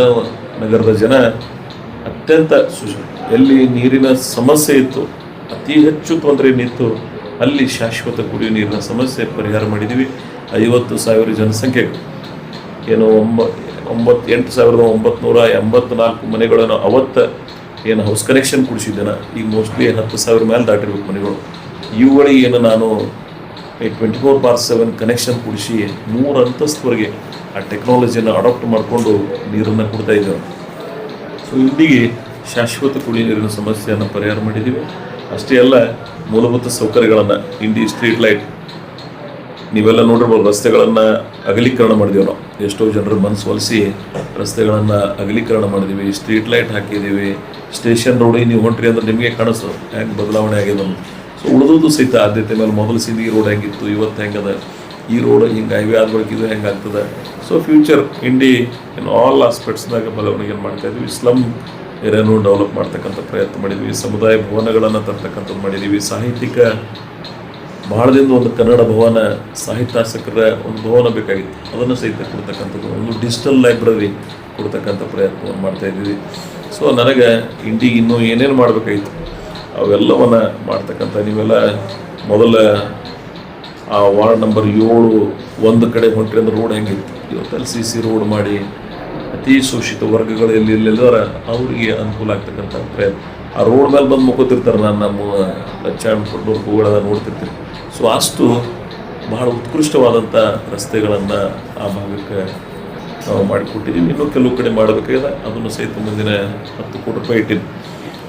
ನಗರದ ಜನ ಅತ್ಯಂತ ಎಲ್ಲಿ ನೀರಿನ ಸಮಸ್ಯೆ ಇತ್ತು, ಅತಿ ಹೆಚ್ಚು ತೊಂದರೆ ಏನಿತ್ತು, ಅಲ್ಲಿ ಶಾಶ್ವತ ಕುಡಿಯುವ ನೀರಿನ ಸಮಸ್ಯೆ ಪರಿಹಾರ ಮಾಡಿದ್ದೀವಿ. 50,000 ಜನಸಂಖ್ಯೆಗೆ ಏನು 8,984 ಮನೆಗಳನ್ನು ಅವತ್ತು ಏನು ಹೌಸ್ ಕನೆಕ್ಷನ್ ಕೊಡಿಸಿದ್ದೇನೆ. ಈಗ ಮೋಸ್ಟ್ಲಿ 10,000 ಮೇಲೆ ದಾಟಿರ್ಬೇಕು ಮನೆಗಳು. ಇವುಗಳಿಗೆ ಏನು ನಾನು 24/7 ಕನೆಕ್ಷನ್ ಕೊಡಿಸಿ 3 ಅಂತಸ್ತುವರೆಗೆ ಆ ಟೆಕ್ನಾಲಜಿಯನ್ನು ಅಡಾಪ್ಟ್ ಮಾಡಿಕೊಂಡು ನೀರನ್ನು ಕೊಡ್ತಾ ಇದ್ದೇವೆ. ಸೊ ಇಂದಿಗೆ ಶಾಶ್ವತ ಕುಡಿಯುವ ನೀರಿನ ಸಮಸ್ಯೆಯನ್ನು ಪರಿಹಾರ ಮಾಡಿದ್ದೀವಿ. ಅಷ್ಟೇ ಅಲ್ಲ, ಮೂಲಭೂತ ಸೌಕರ್ಯಗಳನ್ನು ಇಂಡಿ ಸ್ಟ್ರೀಟ್ ಲೈಟ್ ನೀವೆಲ್ಲ ನೋಡಿರ್ಬೋದು, ರಸ್ತೆಗಳನ್ನು ಅಗಲೀಕರಣ ಮಾಡಿದೀವಿ ನಾವು. ಎಷ್ಟೋ ಜನರ ಮನಸ್ಸು ಒಲಿಸಿ ರಸ್ತೆಗಳನ್ನು ಅಗಲೀಕರಣ ಮಾಡಿದ್ದೀವಿ, ಸ್ಟ್ರೀಟ್ ಲೈಟ್ ಹಾಕಿದ್ದೀವಿ. ಸ್ಟೇಷನ್ ರೋಡಿಗೆ ನೀವು ಹೊಂಟ್ರಿ ಅಂದ್ರೆ ನಿಮಗೆ ಕಾಣಿಸ್ತದೆ ಹೆಂಗೆ ಬದಲಾವಣೆ ಆಗಿದೆ ಅಂತ. ಸೊ ಉಳಿದೋದು ಸಹಿತ ಆದ್ಯತೆ ಮೇಲೆ ಮೊದಲು ಸಿಂದಗಿ ರೋಡ್ ಹೆಂಗಿತ್ತು, ಇವತ್ತು ಹೆಂಗದ, ಈ ರೋಡ್ ಹಿಂಗೆ ಹೈವೇ ಆದ ಬಳಿಕ ಇದು ಹೆಂಗೆ ಆಗ್ತದೆ. So future Indi in all ಆಸ್ಪೆಕ್ಟ್ಸ್ನಾಗ ಬದಲಾವಣೆಯನ್ನು ಮಾಡ್ತಾ ಇದ್ವಿ. ಸ್ಲಮ್ ಏರಿಯಾನು ಡೆವಲಪ್ ಮಾಡ್ತಕ್ಕಂಥ ಪ್ರಯತ್ನ ಮಾಡಿದ್ವಿ. ಸಮುದಾಯ ಭವನಗಳನ್ನು ತರ್ತಕ್ಕಂಥದ್ದು ಮಾಡಿದ್ದೀವಿ. ಸಾಹಿತ್ಯಿಕ ಭಾಳ ದಿನದ ಒಂದು ಕನ್ನಡ ಭವನ, ಸಾಹಿತ್ಯಾಸಕರ ಒಂದು ಭವನ ಬೇಕಾಗಿತ್ತು, ಅದನ್ನು ಸಹಿತ ಕೊಡ್ತಕ್ಕಂಥದ್ದು. ಒಂದು ಡಿಜಿಟಲ್ ಲೈಬ್ರರಿ ಕೊಡ್ತಕ್ಕಂಥ ಪ್ರಯತ್ನವನ್ನು ಮಾಡ್ತಾ ಇದ್ದೀವಿ. ಸೊ ನನಗೆ ಇಂಡಿಗೆ ಇನ್ನೂ ಏನೇನು ಮಾಡಬೇಕಾಗಿತ್ತು ಅವೆಲ್ಲವನ್ನು ಮಾಡ್ತಕ್ಕಂಥ, ನೀವೆಲ್ಲ ಮೊದಲ ಆ ವಾರ್ಡ್ ನಂಬರ್ 7 ಒಂದು ಕಡೆ ಹೊಂಟ್ರಿ ಅಂದ್ರೆ ರೋಡ್ ಹೆಂಗಿತ್ತು, ಇವತ್ತಲ್ಲಿ CC ರೋಡ್ ಮಾಡಿ ಅತಿ ಶೋಷಿತ ವರ್ಗಗಳು ಎಲ್ಲೆಲ್ಲರ ಅವರಿಗೆ ಅನುಕೂಲ ಆಗ್ತಕ್ಕಂಥ ಪ್ರಯತ್ನ. ಆ ರೋಡ್ ಮೇಲೆ ಬಂದು ಮುಕ್ಕೋತಿರ್ತಾರೆ, ನಾನು ನಮ್ಮ ಲಕ್ಷಾಂತರ ಹೂಗಳನ್ನ ನೋಡ್ತಿರ್ತೀನಿ. ಸೊ ಅಷ್ಟು ಬಹಳ ಉತ್ಕೃಷ್ಟವಾದಂಥ ರಸ್ತೆಗಳನ್ನು ಆ ಭಾಗಕ್ಕೆ ನಾವು ಮಾಡಿಕೊಟ್ಟಿದ್ದೀವಿ. ಇನ್ನೂ ಕೆಲವು ಕಡೆ ಮಾಡಬೇಕಾಗಿದೆ, ಅದನ್ನು ಸಹಿತ ಮುಂದಿನ 10 ಕೋಟಿ ರೂಪಾಯಿ ಇಟ್ಟಿದ್ದು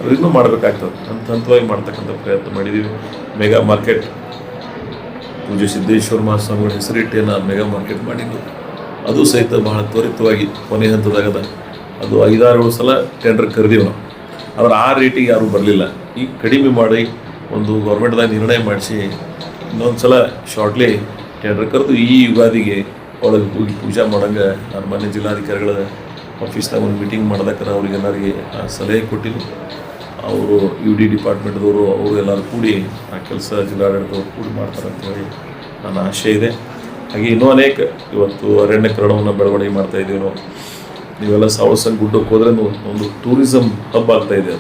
ಅದು ಇನ್ನೂ ಮಾಡಬೇಕಾಗ್ತದೆ. ಹಂತವಾಗಿ ಮಾಡ್ತಕ್ಕಂಥ ಪ್ರಯತ್ನ ಮಾಡಿದ್ದೀವಿ. ಮೆಗಾ ಮಾರ್ಕೆಟ್ ಪೂಜ್ಯ ಸಿದ್ದೇಶ್ವರ ಮಹಾಸ್ವಾಮಿಗಳ ಹೆಸರಿಟ್ಟೇನು ಮೆಗಾ ಮಾರ್ಕೆಟ್ ಮಾಡಿದ್ದು, ಅದು ಸಹಿತ ಬಹಳ ತ್ವರಿತವಾಗಿ ಕೊನೆ ಹಂತದಾಗದ. ಅದು 5-6 ಸಲ ಟೆಂಡರ್ ಕರೆದೀವಿ ನಾವು, ಆದರೆ ಆ ರೇಟಿಗೆ ಯಾರೂ ಬರಲಿಲ್ಲ. ಈಗ ಕಡಿಮೆ ಮಾಡಿ ಒಂದು ಗೌರ್ಮೆಂಟ್ದಾಗ ನಿರ್ಣಯ ಮಾಡಿಸಿ ಇನ್ನೊಂದು ಸಲ ಶಾರ್ಟ್ಲಿ ಟೆಂಡರ್ ಕರೆದು ಈ ಯುಗಾದಿಗೆ ಒಳಗೆ ಹೋಗಿ ಪೂಜೆ ಮಾಡೋಂಗೆ ನಾನು ಮೊನ್ನೆ ಜಿಲ್ಲಾಧಿಕಾರಿಗಳ ಆಫೀಸ್ನಾಗ ಒಂದು ಮೀಟಿಂಗ್ ಮಾಡಿದಾಕರ ಅವ್ರಿಗೆಲ್ಲರಿಗೆ ಸಲಹೆ ಕೊಟ್ಟಿದ್ದು. ಅವರು UD ಡಿಪಾರ್ಟ್ಮೆಂಟ್ದವರು ಅವರು ಎಲ್ಲರೂ ಕೂಡಿ ಆ ಕೆಲಸ ಜಿಲ್ಲಾಡಳಿತದವ್ರು ಕೂಡಿ ಮಾಡ್ತಾರೆ ಅಂತೇಳಿ ನನ್ನ ಆಶೆ ಇದೆ. ಹಾಗೆ ಇನ್ನೂ ಅನೇಕ ಇವತ್ತು ಅರಣ್ಯಕರಣವನ್ನು ಬೆಳವಣಿಗೆ ಮಾಡ್ತಾ ಇದ್ದೀವಿ ನಾವು. ನೀವೆಲ್ಲ ಸಾವಸಂಗ ಗುಡ್ಡಕ್ಕೆ ಹೋದ್ರೆ ಒಂದು ಟೂರಿಸಮ್ ಹಬ್ ಆಗ್ತಾಯಿದೆ.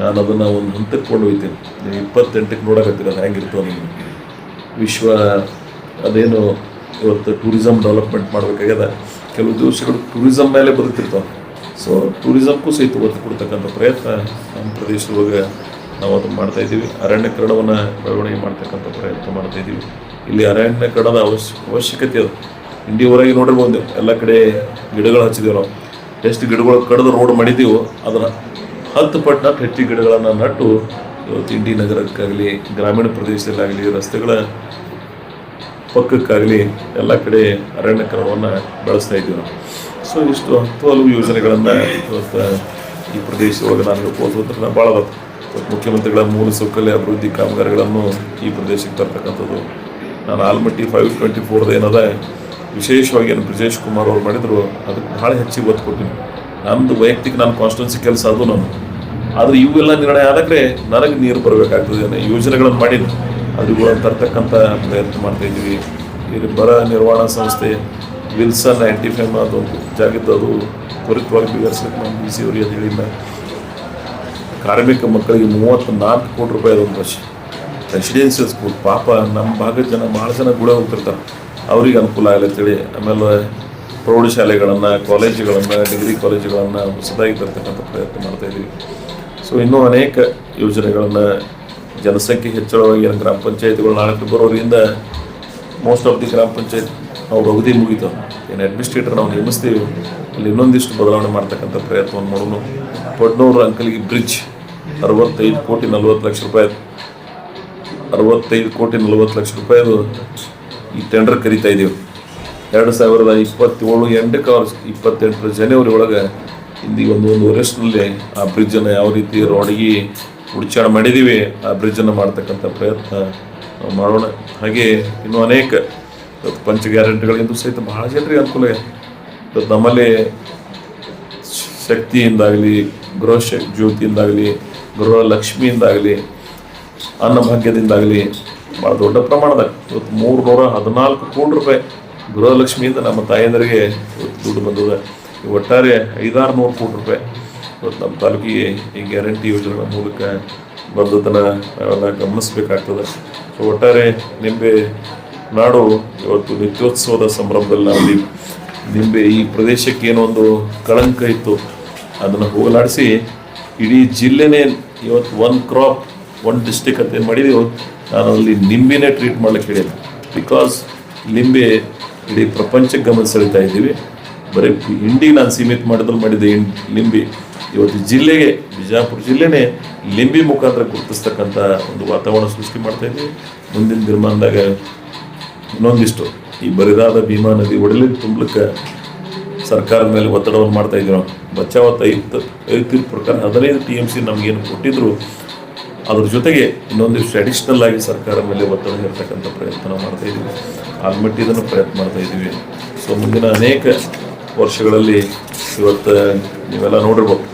ನಾನು ಅದನ್ನು ಒಂದು ಹಂತಕ್ಕೆ ಕೊಂಡು ಹೋಗ್ತೀನಿ. ನೀವು 28ಕ್ಕೆ ನೋಡಕತ್ತೀರ ಅದು ಹೆಂಗಿರ್ತದೆ ನಿಮಗೆ. ವಿಶ್ವ ಅದೇನು ಇವತ್ತು ಟೂರಿಸಮ್ ಡೆವಲಪ್ಮೆಂಟ್ ಮಾಡಬೇಕಾಗ್ಯದ. ಕೆಲವು ದಿವಸಗಳು ಟೂರಿಸಮ್ ಮೇಲೆ ಬದುಕಿರ್ತಾವೆ. ಸೊ ಟೂರಿಸಮ್ಗೂ ಸಹಿತ ಒತ್ತು ಕೊಡ್ತಕ್ಕಂಥ ಪ್ರಯತ್ನ ನಮ್ಮ ಪ್ರದೇಶದೊಳಗೆ ನಾವು ಅದನ್ನು ಮಾಡ್ತಾಯಿದ್ದೀವಿ. ಅರಣ್ಯಕರಣವನ್ನು ಬೆಳವಣಿಗೆ ಮಾಡ್ತಕ್ಕಂಥ ಪ್ರಯತ್ನ ಮಾಡ್ತಾಯಿದ್ದೀವಿ. ಇಲ್ಲಿ ಅರಣ್ಯಕರಣದ ಅವಶ್ಯಕತೆ ಅದು. ಇಂಡಿ ಹೊರಗೆ ನೋಡಿರ್ಬೋದು, ಎಲ್ಲ ಕಡೆ ಗಿಡಗಳು ಹಚ್ಚಿದ್ದೀವಿ ನಾವು. ಎಷ್ಟು ಗಿಡಗಳು ಕಡಿದು ರೋಡ್ ಮಾಡಿದ್ದೀವೋ ಅದರ 10 ಪಟ್ಟು ಹೆಚ್ಚು ಗಿಡಗಳನ್ನು ನಟ್ಟು ಇವತ್ತು ಇಂಡಿ ನಗರಕ್ಕಾಗಲಿ ಗ್ರಾಮೀಣ ಪ್ರದೇಶದಲ್ಲಾಗಲಿ ರಸ್ತೆಗಳ ಪಕ್ಕಕ್ಕಾಗಲಿ ಎಲ್ಲ ಕಡೆ ಅರಣ್ಯಕರಣವನ್ನು ಬೆಳೆಸ್ತಾ ಇದ್ದೀವಿ ನಾವು. ಸೊ ಇಷ್ಟು 10 ಹಲವು ಯೋಜನೆಗಳನ್ನು ಇವತ್ತು ಈ ಪ್ರದೇಶದೊಳಗೆ ನಾನು ಹೇಳ್ಕೋದ್ರೆ ಭಾಳ ಮುಖ್ಯಮಂತ್ರಿಗಳ ಮೂಲಸೌಕರ್ಯ ಅಭಿವೃದ್ಧಿ ಕಾಮಗಾರಿಗಳನ್ನು ಈ ಪ್ರದೇಶಕ್ಕೆ ತರ್ತಕ್ಕಂಥದ್ದು. ನಾನು ಆಲ್ಮಟ್ಟಿ 524 ಏನದ ವಿಶೇಷವಾಗಿ ಏನು ಬ್ರಿಜೇಶ್ ಕುಮಾರ್ ಅವ್ರು ಮಾಡಿದ್ರು ಅದಕ್ಕೆ ಭಾಳ ಹೆಚ್ಚಿಗೆ ಒತ್ತು ಕೊಟ್ಟಿನಿ. ನಮ್ಮದು ವೈಯಕ್ತಿಕ ನಾನು ಕಾನ್ಸ್ಟಿಟ್ಯೂನ್ಸಿ ಕೆಲಸ ಅದು ನಾನು, ಆದರೆ ಇವೆಲ್ಲ ನಿರ್ಣಯ ಆದಾಗಲೇ ನನಗೆ ನೀರು ಬರಬೇಕಾಗ್ತದೆ ಯೋಜನೆಗಳನ್ನು ಮಾಡೀನಿ, ಅದುಗಳನ್ನು ತರ್ತಕ್ಕಂಥ ಪ್ರಯತ್ನ ಮಾಡ್ತಾಯಿದ್ದೀವಿ. ಇಲ್ಲಿ ಬರ ನಿರ್ವಹಣಾ ಸಂಸ್ಥೆ ವಿಲ್ಸನ್ ಆ್ಯಂಟಿಫೆಮ್ ಅದೊಂದು ಜಾಗಿದ್ದು ಅದು ತ್ವರಿತವಾಗಿ ಬಿಗರ್ಸಕ್ಕೆ ನಾನು DC ಅವರಿಗೆ ಅದು ಹೇಳಿಲ್ಲ. ಕಾರ್ಮಿಕ ಮಕ್ಕಳಿಗೆ 34 ಕೋಟಿ ರೂಪಾಯಿ ಅದೊಂದು ರೆಸಿಡೆನ್ಷಿಯಲ್ ಸ್ಕೂಲ್. ಪಾಪ ನಮ್ಮ ಭಾಗದ ಜನ ಭಾಳ ಜನ ಗುಳ ಹೋಗ್ತಿರ್ತಾರೆ, ಅವ್ರಿಗೆ ಅನುಕೂಲ ಆಗಲತ್ತೇಳಿ ಆಮೇಲೆ ಪ್ರೌಢಶಾಲೆಗಳನ್ನು, ಕಾಲೇಜುಗಳನ್ನು, ಡಿಗ್ರಿ ಕಾಲೇಜುಗಳನ್ನು ಹೊಸದಾಗಿ ತರ್ತಕ್ಕಂಥ ಪ್ರಯತ್ನ ಮಾಡ್ತಾಯಿದ್ದೀವಿ. ಸೊ ಇನ್ನೂ ಅನೇಕ ಯೋಜನೆಗಳನ್ನು ಜನಸಂಖ್ಯೆ ಹೆಚ್ಚಳವಾಗಿ ಏನು ಗ್ರಾಮ ಪಂಚಾಯತ್ಗಳು ನಾಳೆ ಫೆಬ್ರವರಿಯಿಂದ ಮೋಸ್ಟ್ ಆಫ್ ದಿ ಗ್ರಾಮ ಪಂಚಾಯತ್ ಅವ್ರ ಅವಧಿ ಮುಗಿತು, ಏನು ಅಡ್ಮಿನಿಸ್ಟ್ರೇಟರ್ ನಾವು ನೇಮಿಸ್ತೀವಿ, ಅಲ್ಲಿ ಇನ್ನೊಂದಿಷ್ಟು ಬದಲಾವಣೆ ಮಾಡ್ತಕ್ಕಂಥ ಪ್ರಯತ್ನವನ್ನು ಮಾಡೋಣ. ಪಡ್ನೂರು ಅಂಕಲಿಗೆ ಬ್ರಿಡ್ಜ್ 65 ಕೋಟಿ 40 ಲಕ್ಷ ರೂಪಾಯಿ, 65 ಕೋಟಿ 40 ಲಕ್ಷ ರೂಪಾಯಿದು ಈ ಟೆಂಡರ್ ಕರೀತಾ ಇದ್ದೀವಿ. 2027 ಎಂಟಕ್ಕೆ 28 ಜನವರಿ ಒಳಗೆ ಹಿಂದಿ ಒಂದು ವರ್ಷದಲ್ಲಿ ಆ ಬ್ರಿಡ್ಜನ್ನು ಯಾವ ರೀತಿ ರೋಡಿಗೆ ಉಡ್ಚಾಣ ಮಾಡಿದ್ದೀವಿ ಆ ಬ್ರಿಡ್ಜನ್ನು ಮಾಡ್ತಕ್ಕಂಥ ಪ್ರಯತ್ನ ಮಾಡೋಣ. ಹಾಗೆ ಇನ್ನೂ ಅನೇಕ ಪಂಚ ಗ್ಯಾರಂಟಿಗಳಿಂದ ಸಹಿತ ಭಾಳ ಜನರಿಗೆ ಅನುಕೂಲ ಇದೆ. ಇವತ್ತು ನಮ್ಮಲ್ಲಿ ಶಕ್ತಿಯಿಂದಾಗಲಿ, ಗೃಹ ಜ್ಯೋತಿಯಿಂದಾಗಲಿ, ಗೃಹ ಲಕ್ಷ್ಮಿಯಿಂದಾಗಲಿ, ಅನ್ನಭಾಗ್ಯದಿಂದಾಗಲಿ ಭಾಳ ದೊಡ್ಡ ಪ್ರಮಾಣದಾಗ ಇವತ್ತು 314 ಕೋಟಿ ರೂಪಾಯಿ ಗೃಹಲಕ್ಷ್ಮಿಯಿಂದ ನಮ್ಮ ತಾಯಂದರಿಗೆ ಇವತ್ತು ದುಡ್ಡು ಬಂದಿದೆ. ಒಟ್ಟಾರೆ 500-600 ಕೋಟಿ ರೂಪಾಯಿ ಇವತ್ತು ನಮ್ಮ ತಾಲೂಕಿಗೆ ಈ ಗ್ಯಾರಂಟಿ ಯೋಜನೆಗಳ ಮೂಲಕ ಬಂದದನ್ನು ನಾವೆಲ್ಲ ಗಮನಿಸಬೇಕಾಗ್ತದೆ. ಸೊ ಒಟ್ಟಾರೆ ನಿಂಬೆ ನಾಡು ಇವತ್ತು ನಿತ್ಯೋತ್ಸವದ ಸಂಭ್ರಮದಲ್ಲಿ ನಾವು ನಿಂಬೆ ಈ ಪ್ರದೇಶಕ್ಕೆ ಏನೋ ಒಂದು ಕಳಂಕ ಇತ್ತು ಅದನ್ನು ಹೋಗಲಾಡಿಸಿ ಇಡೀ ಜಿಲ್ಲೆನೇ ಇವತ್ತು 1 ಕ್ರಾಪ್ 1 ಡಿಸ್ಟಿಕ್ ಅಂತ ಏನು ಮಾಡಿದೆವು, ನಾನು ಅಲ್ಲಿ ನಿಂಬೆನೇ ಟ್ರೀಟ್ ಮಾಡ್ಲಿಕ್ಕೆ ಹೇಳಿದೆ. ಬಿಕಾಸ್ ನಿಂಬೆ ಇಡೀ ಪ್ರಪಂಚಕ್ಕೆ ಗಮನ ಸೆಳೀತಾ ಇದ್ದೀವಿ. ಬರೀ ಇಂಡಿಗೆ ನಾನು ಸೀಮಿತ ಮಾಡಿದ್ದೆ ಲಿಂಬಿ. ಇವತ್ತು ಜಿಲ್ಲೆಗೆ, ಬಿಜಾಪುರ ಜಿಲ್ಲೆನೇ ಲಿಂಬಿ ಮುಖಾಂತರ ಗುರುತಿಸ್ತಕ್ಕಂಥ ಒಂದು ವಾತಾವರಣ ಸೃಷ್ಟಿ ಮಾಡ್ತಾ ಇದ್ದೀವಿ. ಮುಂದಿನ ದಿನಮಾನದಾಗ ಇನ್ನೊಂದಿಷ್ಟು ಈ ಬರಿದಾದ ಭೀಮಾ ನದಿ ಒಡಲಿಗೆ ತುಂಬಲಿಕ್ಕೆ ಸರ್ಕಾರದ ಮೇಲೆ ಒತ್ತಡವನ್ನು ಮಾಡ್ತಾ ಇದ್ದೀವಿ ನಾವು. ಬಚಾವತ್ 5 ಪ್ರಕಾರ 15 TMC ನಮಗೇನು ಕೊಟ್ಟಿದ್ರು ಅದ್ರ ಜೊತೆಗೆ ಇನ್ನೊಂದಿಷ್ಟು ಅಡಿಷ್ನಲ್ ಆಗಿ ಸರ್ಕಾರದ ಮೇಲೆ ಒತ್ತಡ ಇರತಕ್ಕಂಥ ಪ್ರಯತ್ನ ಮಾಡ್ತಾ ಇದ್ದೀವಿ. ಆಲ್ಮಟ್ಟಿದನ್ನು ಪ್ರಯತ್ನ ಮಾಡ್ತಾ ಇದ್ದೀವಿ. ಸೊ ಮುಂದಿನ ಅನೇಕ ವರ್ಷಗಳಲ್ಲಿ ಇವತ್ತು ನೀವೆಲ್ಲ ನೋಡಿರ್ಬೋದು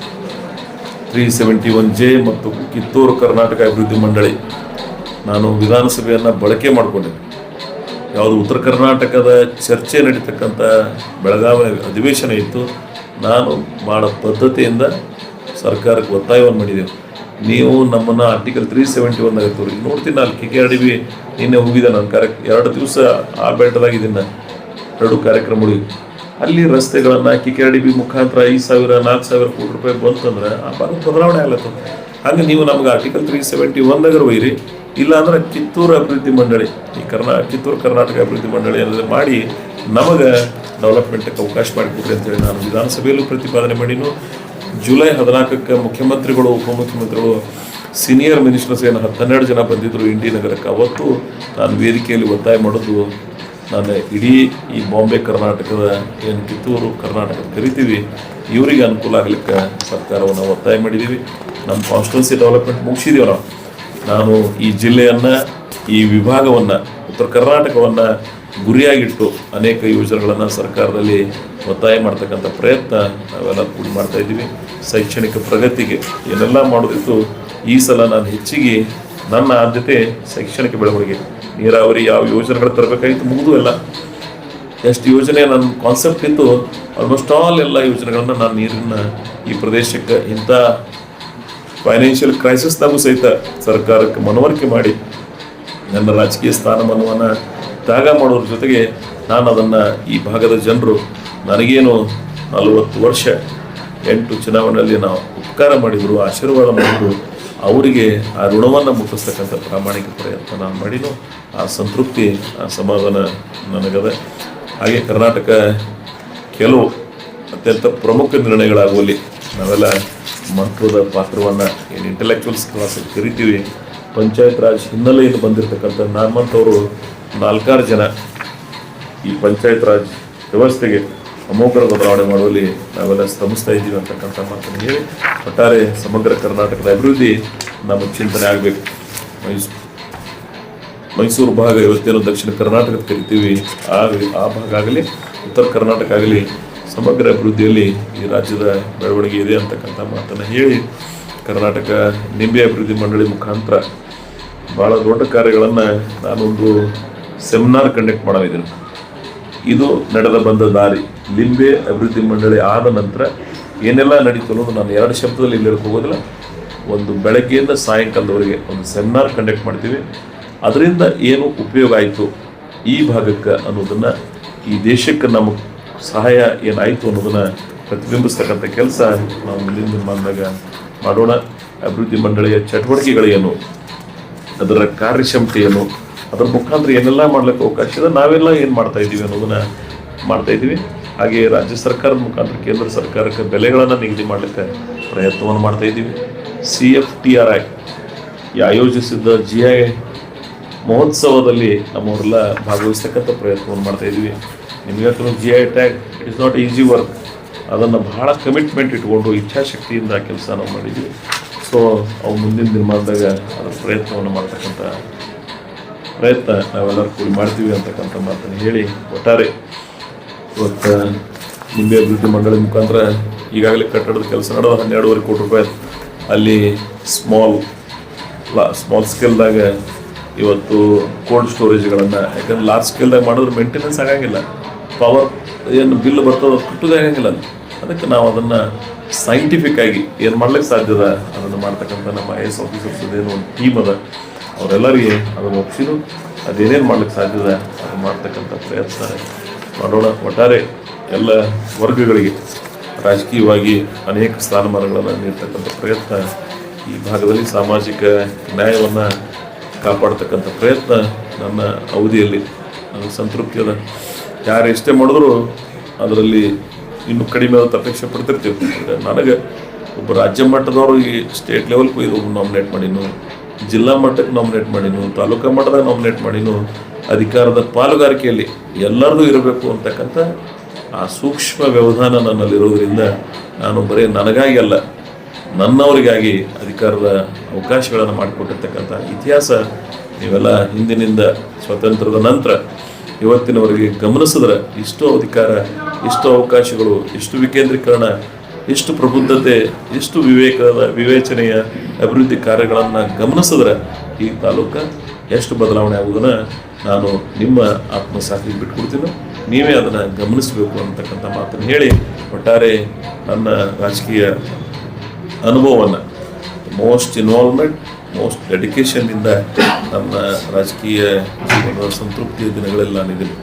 371J ಮತ್ತು ಕಿತ್ತೂರು ಕರ್ನಾಟಕ ಅಭಿವೃದ್ಧಿ ಮಂಡಳಿ ನಾನು ವಿಧಾನಸಭೆಯನ್ನು ಬಳಕೆ ಮಾಡಿಕೊಂಡಿದ್ದೆ. ಯಾವುದು ಉತ್ತರ ಕರ್ನಾಟಕದ ಚರ್ಚೆ ನಡೀತಕ್ಕಂಥ ಬೆಳಗಾವಿ ಅಧಿವೇಶನ ಇತ್ತು, ನಾನು ಭಾಳ ಪದ್ಧತಿಯಿಂದ ಸರ್ಕಾರಕ್ಕೆ ಒತ್ತಾಯವನ್ನು ಮಾಡಿದೆವು. ನೀವು ನಮ್ಮನ್ನು ಆರ್ಟಿಕಲ್ 371 ಆಗಿರ್ತೀವಿ ನೋಡ್ತೀನಿ. ನಾನು KKRDB ನಿನ್ನೆ ಹೋಗಿದ್ದೆ, ನಾನು 2 ದಿವಸ ಆ ಬೆಟ್ಟದಾಗಿದ್ದೀನಿ. 2 ಕಾರ್ಯಕ್ರಮಗಳಿಗೆ ಅಲ್ಲಿ ರಸ್ತೆಗಳನ್ನು KKRDB ಮುಖಾಂತರ 5,000-4,000 ಕೋಟಿ ರೂಪಾಯಿ ಬಂತಂದ್ರೆ ಆ ಭಾಗದ ಬದಲಾವಣೆ ಆಗ್ಲತ್ತದ. ಹಾಗೆ ನೀವು ನಮ್ಗೆ ಆರ್ಟಿಕಲ್ 371 ಒಯ್ಯಿರಿ, ಇಲ್ಲಾಂದ್ರೆ ಕಿತ್ತೂರು ಅಭಿವೃದ್ಧಿ ಮಂಡಳಿ, ಈ ಕಿತ್ತೂರು ಕರ್ನಾಟಕ ಅಭಿವೃದ್ಧಿ ಮಂಡಳಿ ಅನ್ನೋದು ಮಾಡಿ ನಮಗೆ ಡೆವಲಪ್ಮೆಂಟ್ಗೆ ಅವಕಾಶ ಮಾಡಿಕೊಡ್ರಿ ಅಂತೇಳಿ ನಾನು ವಿಧಾನಸಭೆಯಲ್ಲೂ ಪ್ರತಿಪಾದನೆ ಮಾಡಿನು. ಜುಲೈ 14ಕ್ಕೆ ಮುಖ್ಯಮಂತ್ರಿಗಳು, ಉಪಮುಖ್ಯಮಂತ್ರಿಗಳು, ಸೀನಿಯರ್ ಮಿನಿಸ್ಟರ್ಸ್ ಏನು 12 ಜನ ಬಂದಿದ್ದರು ಇಂಡಿ ನಗರಕ್ಕೆ. ಅವತ್ತು ನಾನು ವೇದಿಕೆಯಲ್ಲಿ ಒತ್ತಾಯ ಮಾಡೋದು, ನಾನು ಇಡೀ ಈ ಬಾಂಬೆ ಕರ್ನಾಟಕದ ಏನು ಕಿತ್ತೂರು ಕರ್ನಾಟಕ ಕರಿತೀವಿ ಇವರಿಗೆ ಅನುಕೂಲ ಆಗಲಿಕ್ಕೆ ಸರ್ಕಾರವನ್ನು ಒತ್ತಾಯ ಮಾಡಿದ್ದೀವಿ. ನಮ್ಮ ಕಾನ್ಸ್ಟಿಟ್ಯೂನ್ಸಿ ಡೆವಲಪ್ಮೆಂಟ್ ಮುಗಿಸಿದ್ದೀವಿ ನಾವು. ನಾನು ಈ ಜಿಲ್ಲೆಯನ್ನು, ಈ ವಿಭಾಗವನ್ನು, ಉತ್ತರ ಕರ್ನಾಟಕವನ್ನು ಗುರಿಯಾಗಿಟ್ಟು ಅನೇಕ ಯೋಜನೆಗಳನ್ನು ಸರ್ಕಾರದಲ್ಲಿ ಒತ್ತಾಯ ಮಾಡ್ತಕ್ಕಂಥ ಪ್ರಯತ್ನ ನಾವೆಲ್ಲ ಕೂಡಿ ಮಾಡ್ತಾ ಇದ್ದೀವಿ. ಶೈಕ್ಷಣಿಕ ಪ್ರಗತಿಗೆ ಏನೆಲ್ಲ ಮಾಡೋದಿತ್ತು, ಈ ಸಲ ನಾನು ಹೆಚ್ಚಿಗೆ ನನ್ನ ಆದ್ಯತೆ ಶೈಕ್ಷಣಿಕ ಬೆಳವಣಿಗೆ. ನೀರಾವರಿ ಯಾವ ಯೋಜನೆಗಳು ತರಬೇಕಾಗಿತ್ತು ಮುಗಿದು ಎಲ್ಲ ಎಷ್ಟು ಯೋಜನೆ ನನ್ನ ಕಾನ್ಸೆಪ್ಟ್ ಇತ್ತು ಆಲ್ಮೋಸ್ಟ್ ಆಲ್ ಎಲ್ಲ ಯೋಜನೆಗಳನ್ನು ನಾನು ನೀರಿನ ಈ ಪ್ರದೇಶಕ್ಕೆ ಇಂಥ ಫೈನಾನ್ಷಿಯಲ್ ಕ್ರೈಸಿಸ್ನಾಗೂ ಸಹಿತ ಸರ್ಕಾರಕ್ಕೆ ಮನವರಿಕೆ ಮಾಡಿ ನನ್ನ ರಾಜಕೀಯ ಸ್ಥಾನಮಾನವನ್ನು ತ್ಯಾಗ ಮಾಡೋದ್ರ ಜೊತೆಗೆ ನಾನು ಅದನ್ನು ಈ ಭಾಗದ ಜನರು ನನಗೇನು 40 ವರ್ಷ 8 ಚುನಾವಣೆಯಲ್ಲಿ ನಾವು ಉಪಕಾರ ಮಾಡಿದರು, ಆಶೀರ್ವಾದ ಮಾಡಿದರು, ಅವರಿಗೆ ಆ ಋಣವನ್ನು ಮುಟ್ಟಿಸ್ತಕ್ಕಂಥ ಪ್ರಾಮಾಣಿಕ ಪ್ರಯತ್ನ ನಾನು ಮಾಡಿನೋ ಆ ಸಂತೃಪ್ತಿ, ಆ ಸಮಾಧಾನ ನನಗದ. ಹಾಗೆ ಕರ್ನಾಟಕ ಕೆಲವು ಅತ್ಯಂತ ಪ್ರಮುಖ ನಿರ್ಣಯಗಳಾಗುವಲ್ಲಿ ನಾವೆಲ್ಲ ಮಹತ್ವದ ಪಾತ್ರವನ್ನು ಏನು ಇಂಟೆಲೆಕ್ಚುವಲ್ಸ್ ಕ್ಲಾಸ್ ಕರಿತೀವಿ. ಪಂಚಾಯತ್ ರಾಜ್ ಹಿನ್ನೆಲೆಯಿಂದ ಬಂದಿರತಕ್ಕಂಥ ನಮ್ಮಂಥವರು 4-6 ಜನ ಈ ಪಂಚಾಯತ್ ರಾಜ್ ವ್ಯವಸ್ಥೆಗೆ ಅಮೋಘ ಬದಲಾವಣೆ ಮಾಡುವಲ್ಲಿ ನಾವೆಲ್ಲ ಶ್ರಮಿಸ್ತಾ ಇದ್ದೀವಿ ಅಂತಕ್ಕಂಥ ಮಾತನ್ನು ಹೇಳಿ, ಒಟ್ಟಾರೆ ಸಮಗ್ರ ಕರ್ನಾಟಕದ ಅಭಿವೃದ್ಧಿ ನಮ್ಮ ಚಿಂತನೆ ಆಗಬೇಕು. ಮೈಸೂರು ಭಾಗ ಇವತ್ತೇನು ದಕ್ಷಿಣ ಕರ್ನಾಟಕ ಕರಿತೀವಿ, ಆ ಭಾಗ ಆಗಲಿ ಉತ್ತರ ಕರ್ನಾಟಕ ಆಗಲಿ ಸಮಗ್ರ ಅಭಿವೃದ್ಧಿಯಲ್ಲಿ ಈ ರಾಜ್ಯದ ಬೆಳವಣಿಗೆ ಇದೆ ಅಂತಕ್ಕಂಥ ಮಾತನ್ನು ಹೇಳಿ, ಕರ್ನಾಟಕ ನಿಂಬೆ ಅಭಿವೃದ್ಧಿ ಮಂಡಳಿ ಮುಖಾಂತರ ಭಾಳ ದೊಡ್ಡ ಕಾರ್ಯಗಳನ್ನು ನಾನೊಂದು ಸೆಮಿನಾರ್ ಕಂಡಕ್ಟ್ ಮಾಡಿದ್ದೀನಿ. ಇದು ನಡೆದ ಬಂದ ದಾರಿ. ಲಿಂಬೆ ಅಭಿವೃದ್ಧಿ ಮಂಡಳಿ ಆದ ನಂತರ ಏನೆಲ್ಲ ನಡೀತು ಅನ್ನೋದು ನಾನು 2 ಶಬ್ದದಲ್ಲಿ ಇಲ್ಲಿ ಹೋಗೋದಿಲ್ಲ. ಒಂದು ಬೆಳಗ್ಗೆಯಿಂದ ಸಾಯಂಕಾಲದವರೆಗೆ ಒಂದು ಸೆಮಿನಾರ್ ಕಂಡಕ್ಟ್ ಮಾಡ್ತೀವಿ. ಅದರಿಂದ ಏನು ಉಪಯೋಗ ಆಯಿತು ಈ ಭಾಗಕ್ಕೆ ಅನ್ನೋದನ್ನು, ಈ ದೇಶಕ್ಕೆ ನಮಗೆ ಸಹಾಯ ಏನಾಯಿತು ಅನ್ನೋದನ್ನು ಪ್ರತಿಬಿಂಬಿಸ್ತಕ್ಕಂಥ ಕೆಲಸ ನಾವು ಮುಂದಿನ ದಿನಮಾನದಾಗ ಮಾಡೋಣ. ಅಭಿವೃದ್ಧಿ ಮಂಡಳಿಯ ಚಟುವಟಿಕೆಗಳೇನು, ಅದರ ಕಾರ್ಯಕ್ಷಮತೆ ಏನು, ಅದರ ಮುಖಾಂತರ ಏನೆಲ್ಲ ಮಾಡ್ಲಿಕ್ಕೆ ಅವಕಾಶ ಇದೆ, ನಾವೆಲ್ಲ ಏನು ಮಾಡ್ತಾ ಇದ್ದೀವಿ ಅನ್ನೋದನ್ನ ಮಾಡ್ತಾ ಇದ್ದೀವಿ. ಹಾಗೆ ರಾಜ್ಯ ಸರ್ಕಾರದ ಮುಖಾಂತರ ಕೇಂದ್ರ ಸರ್ಕಾರಕ್ಕೆ ಬೆಲೆಗಳನ್ನು ನಿಗದಿ ಮಾಡಲಿಕ್ಕೆ ಪ್ರಯತ್ನವನ್ನು ಮಾಡ್ತಾ ಇದ್ದೀವಿ. CFTRI ಆಯೋಜಿಸಿದ್ದ GI ಮಹೋತ್ಸವದಲ್ಲಿ ನಮ್ಮವರೆಲ್ಲ ಭಾಗವಹಿಸ್ತಕ್ಕಂಥ ಪ್ರಯತ್ನವನ್ನು ಮಾಡ್ತಾ ಇದ್ದೀವಿ. ನಿಮಗೆ GI tag it is not easy work. ಅದನ್ನು ಬಹಳ ಕಮಿಟ್ಮೆಂಟ್ ಇಟ್ಕೊಂಡು ಇಚ್ಛಾಶಕ್ತಿಯಿಂದ ಕೆಲಸ ನಾವು ಮಾಡಿದ್ದೀವಿ. ಸೊ ಅವು ಮುಂದಿನ ದಿನಮಾನದಾಗ ಅದರ ಪ್ರಯತ್ನವನ್ನು ಮಾಡ್ತಕ್ಕಂಥ ಪ್ರಯತ್ನ ನಾವೆಲ್ಲರೂ ಕೂಡಿ ಮಾಡ್ತೀವಿ ಅಂತಕ್ಕಂಥ ಮಾತನ್ನು ಹೇಳಿ, ಒಟ್ಟಾರೆ ಇವತ್ತು ನಿಂಬೆ ಅಭಿವೃದ್ಧಿ ಮಂಡಳಿ ಮುಖಾಂತರ ಈಗಾಗಲೇ ಕಟ್ಟಡದ ಕೆಲಸ ನಡೆದ 12.5 ಕೋಟಿ ರೂಪಾಯಿ. ಅಲ್ಲಿ ಸ್ಮಾಲ್ ಸ್ಕೇಲ್ದಾಗ ಇವತ್ತು ಕೋಲ್ಡ್ ಸ್ಟೋರೇಜ್ಗಳನ್ನು, ಯಾಕಂದ್ರೆ ಲಾರ್ಜ್ ಸ್ಕೇಲ್ದಾಗ ಮಾಡಿದ್ರೆ ಮೇಂಟೆನೆನ್ಸ್ ಆಗಂಗಿಲ್ಲ, ಪವರ್ ಏನು ಬಿಲ್ ಬರ್ತದೆ ಕಟ್ಟೋದಾಗಂಗಿಲ್ಲ. ಅದಕ್ಕೆ ನಾವು ಅದನ್ನು ಸೈಂಟಿಫಿಕ್ ಆಗಿ ಏನು ಮಾಡ್ಲಿಕ್ಕೆ ಸಾಧ್ಯದ ಅದನ್ನು ಮಾಡ್ತಕ್ಕಂಥ ನಮ್ಮ IAS ಆಫೀಸರ್ಸ್ ಏನು ಒಂದು ಟೀಮ್ ಅದ, ಅವರೆಲ್ಲರಿಗೆ ಅದನ್ನು ಒಪ್ಪಿಸಿದ್ರು ಅದೇನೇನು ಮಾಡ್ಲಿಕ್ಕೆ ಸಾಧ್ಯದ ಅದನ್ನು ಮಾಡ್ತಕ್ಕಂಥ ಪ್ರಯತ್ನ ಮಾಡೋಣ. ಒಟ್ಟಾರೆ ಎಲ್ಲ ವರ್ಗಗಳಿಗೆ ರಾಜಕೀಯವಾಗಿ ಅನೇಕ ಸ್ಥಾನಮಾನಗಳನ್ನು ನೀಡ್ತಕ್ಕಂಥ ಪ್ರಯತ್ನ, ಈ ಭಾಗದಲ್ಲಿ ಸಾಮಾಜಿಕ ನ್ಯಾಯವನ್ನು ಕಾಪಾಡ್ತಕ್ಕಂಥ ಪ್ರಯತ್ನ ನನ್ನ ಅವಧಿಯಲ್ಲಿ ನನಗೆ ಸಂತೃಪ್ತಿ ಅದ. ಯಾರು ಎಷ್ಟೇ ಮಾಡಿದ್ರು ಅದರಲ್ಲಿ ಇನ್ನೂ ಕಡಿಮೆ ಆದ ಅಪೇಕ್ಷೆ ಪಡ್ತಿರ್ತೀವಿ. ನನಗೆ ಒಬ್ಬ ರಾಜ್ಯ ಮಟ್ಟದವರು ಈ ಸ್ಟೇಟ್ ಲೆವೆಲ್ಗೂ ಇದು ನಾಮಿನೇಟ್ ಮಾಡಿನು, ಜಿಲ್ಲಾ ಮಟ್ಟಕ್ಕೆ ನಾಮಿನೇಟ್ ಮಾಡಿನು, ತಾಲೂಕಾ ಮಟ್ಟದಾಗ ನಾಮಿನೇಟ್ ಮಾಡಿನು. ಅಧಿಕಾರದ ಪಾಲುಗಾರಿಕೆಯಲ್ಲಿ ಎಲ್ಲರದು ಇರಬೇಕು ಅಂತಕ್ಕಂಥ ಆ ಸೂಕ್ಷ್ಮ ವ್ಯವಧಾನ ನನ್ನಲ್ಲಿರೋದ್ರಿಂದ ನಾನು ಬರೀ ನನಗಾಗಿ ಅಲ್ಲ, ನನ್ನವರಿಗಾಗಿ ಅಧಿಕಾರದ ಅವಕಾಶಗಳನ್ನು ಮಾಡಿಕೊಟ್ಟಿರ್ತಕ್ಕಂಥ ಇತಿಹಾಸ ನೀವೆಲ್ಲ ಹಿಂದಿನಿಂದ ಸ್ವಾತಂತ್ರ್ಯದ ನಂತರ ಇವತ್ತಿನವರೆಗೆ ಗಮನಿಸಿದ್ರೆ ಇಷ್ಟು ಅಧಿಕಾರ, ಇಷ್ಟು ಅವಕಾಶಗಳು, ಇಷ್ಟು ವಿಕೇಂದ್ರೀಕರಣ, ಎಷ್ಟು ಪ್ರಬುದ್ಧತೆ, ಎಷ್ಟು ವಿವೇಚನೆಯ ಅಭಿವೃದ್ಧಿ ಕಾರ್ಯಗಳನ್ನು ಗಮನಿಸಿದ್ರೆ ಈ ತಾಲೂಕು ಎಷ್ಟು ಬದಲಾವಣೆ ಆಗುವುದನ್ನು ನಾನು ನಿಮ್ಮ ಆತ್ಮಸಾಕ್ಷಿಗೆ ಬಿಟ್ಕೊಡ್ತೀನಿ. ನೀವೇ ಅದನ್ನು ಗಮನಿಸಬೇಕು ಅಂತಕ್ಕಂಥ ಮಾತನ್ನು ಹೇಳಿ, ಒಟ್ಟಾರೆ ನನ್ನ ರಾಜಕೀಯ ಅನುಭವವನ್ನು ಮೋಸ್ಟ್ ಇನ್ವಾಲ್ವ್ಮೆಂಟ್, ಮೋಸ್ಟ್ ಡೆಡಿಕೇಶನ್ನಿಂದ ನನ್ನ ರಾಜಕೀಯ ಜೀವನದ ಸಂತೃಪ್ತಿಯ ದಿನಗಳಲ್ಲಿ ನಾನಿದ್ದೀನಿ.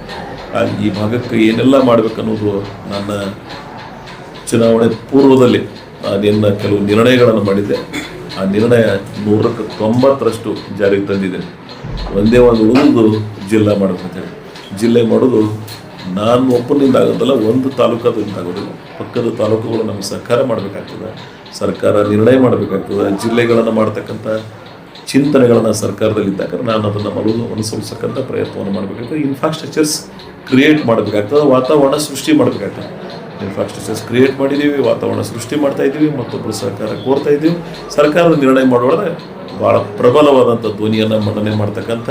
ಈ ಭಾಗಕ್ಕೆ ಏನೆಲ್ಲ ಮಾಡಬೇಕನ್ನೋದು ನನ್ನ ಚುನಾವಣೆ ಪೂರ್ವದಲ್ಲಿ ನಾನೇನು ಕೆಲವು ನಿರ್ಣಯಗಳನ್ನು ಮಾಡಿದ್ದೆ. ಆ ನಿರ್ಣಯ 100ಕ್ಕೆ 90ರಷ್ಟು ಜಾರಿಗೆ ತಂದಿದ್ದೇನೆ. ಒಂದೇ ಒಂದು ಉಳಿದು ಜಿಲ್ಲಾ ಮಾಡಬೇಕಂತೇಳಿ. ಜಿಲ್ಲೆ ಮಾಡೋದು ನಾನು ಒಬ್ಬನಿಂದ ಆಗೋದಲ್ಲ, ಒಂದು ತಾಲೂಕದಿಂದ ಆಗೋದಿಲ್ಲ. ಪಕ್ಕದ ತಾಲೂಕುಗಳು ನಮಗೆ ಸರ್ಕಾರ ಮಾಡಬೇಕಾಗ್ತದೆ, ಸರ್ಕಾರ ನಿರ್ಣಯ ಮಾಡಬೇಕಾಗ್ತದೆ. ಜಿಲ್ಲೆಗಳನ್ನು ಮಾಡ್ತಕ್ಕಂಥ ಚಿಂತನೆಗಳನ್ನು ಸರ್ಕಾರದಲ್ಲಿದ್ದಾಗ ನಾನು ಅದನ್ನು ಅನುಸರಿಸತಕ್ಕಂಥ ಪ್ರಯತ್ನವನ್ನು ಮಾಡಬೇಕಾಗ್ತದೆ. ಇನ್ಫ್ರಾಸ್ಟ್ರಕ್ಚರ್ಸ್ ಕ್ರಿಯೇಟ್ ಮಾಡಬೇಕಾಗ್ತದೆ, ವಾತಾವರಣ ಸೃಷ್ಟಿ ಮಾಡಬೇಕಾಗ್ತದೆ. ಇನ್ಫ್ರಾಸ್ಟ್ರಕ್ಚರ್ಸ್ ಕ್ರಿಯೇಟ್ ಮಾಡಿದ್ದೀವಿ, ವಾತಾವರಣ ಸೃಷ್ಟಿ ಮಾಡ್ತಾ ಇದ್ದೀವಿ, ಮತ್ತೊಬ್ಬರು ಸರ್ಕಾರ ಕೋರ್ತಾ ಇದ್ದೀವಿ. ಸರ್ಕಾರದ ನಿರ್ಣಯ ಮಾಡೋದ್ರೆ ಭಾಳ ಪ್ರಬಲವಾದಂಥ ಧ್ವನಿಯನ್ನು ಮಂಡನೆ ಮಾಡ್ತಕ್ಕಂಥ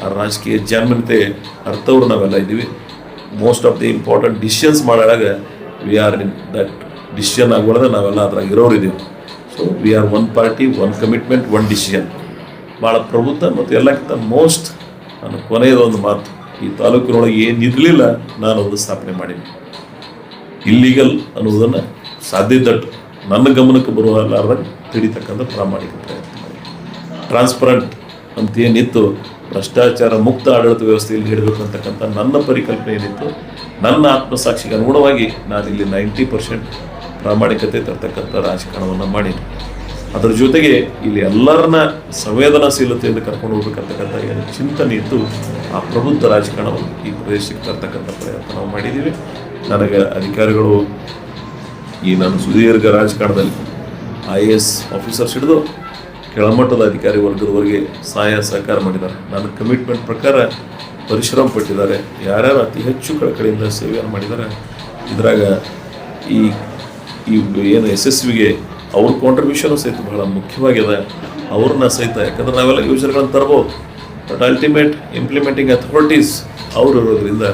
ಆ ರಾಜಕೀಯ ಜಾನ್ಮನತೆ ಅರ್ಥವ್ರು ನಾವೆಲ್ಲ ಇದ್ದೀವಿ. Most of the important decisions ಮಾಡಾಗ we are in that decision ಆಗೋದ್ರೆ ನಾವೆಲ್ಲ ಅದ್ರಾಗ ಇರೋರಿದ್ದೀವಿ. So we are one party, one commitment, one decision. ಭಾಳ ಪ್ರಬುದ್ಧ ಮತ್ತು ಎಲ್ಲಕ್ಕಿಂತ ಮೋಸ್ಟ್ ನಾನು ಕೊನೆಯದೊಂದು ಮಾತು, ಈ ತಾಲೂಕಿನೊಳಗೆ ಏನು ಇರಲಿಲ್ಲ ನಾನು ಒಂದು ಸ್ಥಾಪನೆ ಮಾಡೀನಿ. ಇಲ್ಲಿಗಲ್ ಅನ್ನೋದನ್ನು ಸಾಧ್ಯದಟ್ಟು ನನ್ನ ಗಮನಕ್ಕೆ ಬರುವಲ್ಲಾರ್ದಾಗ ತಿಳಿತಕ್ಕಂಥ ಪ್ರಾಮಾಣಿಕ ಪ್ರಯತ್ನ ಮಾಡಿ. ಟ್ರಾನ್ಸ್ಪರೆಂಟ್ ಅಂತ ಏನಿತ್ತು, ಭ್ರಷ್ಟಾಚಾರ ಮುಕ್ತ ಆಡಳಿತ ವ್ಯವಸ್ಥೆಯಲ್ಲಿ ನೀಡಬೇಕು ಅಂತಕ್ಕಂಥ ನನ್ನ ಪರಿಕಲ್ಪನೆ ಏನಿತ್ತು, ನನ್ನ ಆತ್ಮಸಾಕ್ಷಿಗೆ ಅನುಗುಣವಾಗಿ ನಾನಿಲ್ಲಿ 90% ಪ್ರಾಮಾಣಿಕತೆ ತರ್ತಕ್ಕಂಥ ರಾಜಕಾರಣವನ್ನು ಮಾಡೀನಿ. ಅದರ ಜೊತೆಗೆ ಇಲ್ಲಿ ಎಲ್ಲರನ್ನ ಸಂವೇದನಾಶೀಲತೆಯಿಂದ ಕರ್ಕೊಂಡು ಹೋಗ್ಬೇಕಂತಕ್ಕಂಥ ಏನು ಚಿಂತನೆ ಇತ್ತು, ಆ ಪ್ರಬುದ್ಧ ರಾಜಕಾರಣವನ್ನು ಈ ಪ್ರದೇಶಕ್ಕೆ ತರ್ತಕ್ಕಂಥ ಪ್ರಯತ್ನ ನಾವು ಮಾಡಿದ್ದೀವಿ. ನನಗೆ ಅಧಿಕಾರಿಗಳು ಈ ನನ್ನ ಸುದೀರ್ಘ ರಾಜಕಾರಣದಲ್ಲಿ IAS ಆಫೀಸರ್ಸ್ ಹಿಡಿದು ಕೆಳಮಟ್ಟದ ಅಧಿಕಾರಿ ವರ್ಗದವರೆಗೆ ಸಹಾಯ ಸಹಕಾರ ಮಾಡಿದ್ದಾರೆ. ನನ್ನ ಕಮಿಟ್ಮೆಂಟ್ ಪ್ರಕಾರ ಪರಿಶ್ರಮ ಪಟ್ಟಿದ್ದಾರೆ. ಯಾರ್ಯಾರು ಅತಿ ಹೆಚ್ಚು ಕಳಕಳಿಯಿಂದ ಸೇವೆಯನ್ನು ಮಾಡಿದ್ದಾರೆ ಇದ್ರಾಗ ಈ ಈ ಏನು ಯಶಸ್ವಿಗೆ ಅವ್ರ ಕಾಂಟ್ರಿಬ್ಯೂಷನು ಸಹಿತ ಬಹಳ ಮುಖ್ಯವಾಗಿದೆ. ಅವ್ರನ್ನ ಸಹಿತ, ಯಾಕಂದ್ರೆ ನಾವೆಲ್ಲ ಯೋಜನೆಗಳನ್ನು ತರ್ಬೋದು, ಬಟ್ ಅಲ್ಟಿಮೇಟ್ ಇಂಪ್ಲಿಮೆಂಟಿಂಗ್ ಅಥಾರಿಟೀಸ್ ಅವರು ಇರೋದ್ರಿಂದ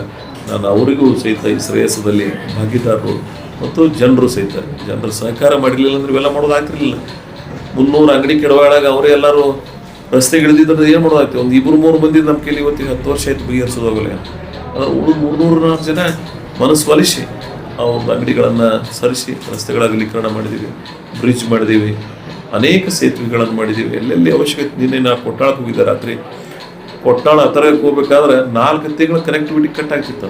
ನಾನು ಅವರಿಗೂ ಸಹಿತ ಈ ಶ್ರೇಯಸ್ಸದಲ್ಲಿ ಭಾಗಿದಾರರು ಮತ್ತು ಜನರು ಸಹಿತ, ಜನರ ಸಹಕಾರ ಮಾಡಿರಲಿಲ್ಲ ಅಂದ್ರೆ ಇವೆಲ್ಲ ಮಾಡೋದಾಗ್ತಿರ್ಲಿಲ್ಲ. 300 ಅಂಗಡಿ ಕೆಡವಾಳಾಗ ಅವರೇ ಎಲ್ಲರೂ ರಸ್ತೆಗೆ ಇಳಿದಿದ್ರೆ ಏನು ಮಾಡೋದಾಗ್ತದೆ? ಒಂದು 2-3 ಮಂದಿ ನಮ್ಮ ಕೈಲಿ ಇವತ್ತಿಗೆ 10 ವರ್ಷ ಆಯ್ತು ಬಗೆಹರಿಸೋದಾಗಲ್ಲ. ಅದ್ರ ಉಳಿದು 300-400 ಜನ ಮನಸ್ಸು ಒಲಿಸಿ ಅವ್ರ ಅಂಗಡಿಗಳನ್ನು ಸರಿಸಿ ರಸ್ತೆಗಳ ಅಗಲೀಕರಣ ಮಾಡಿದ್ದೀವಿ, ಬ್ರಿಡ್ಜ್ ಮಾಡಿದ್ದೀವಿ, ಅನೇಕ ಸೇತುವೆಗಳನ್ನು ಮಾಡಿದ್ದೀವಿ. ಎಲ್ಲೆಲ್ಲಿ ಅವಶ್ಯಕತೆ. ನಿನ್ನೆ ನಾ ಕೊಟ್ಟಾಳಕ್ಕೆ ಹೋಗಿದ್ದೆ ರಾತ್ರಿ. ಕೊಟ್ಟಾಳ ಹತ್ತಿರಕ್ಕೆ ಹೋಗ್ಬೇಕಾದ್ರೆ 4 ತಿಂಗಳ ಕನೆಕ್ಟಿವಿಟಿ ಕಟ್ ಆಗ್ತಿತ್ತು.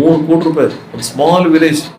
3 ಕೋಟಿ ರೂಪಾಯಿ ಒಂದು ಸ್ಮಾಲ್ ವಿಲೇಜ್.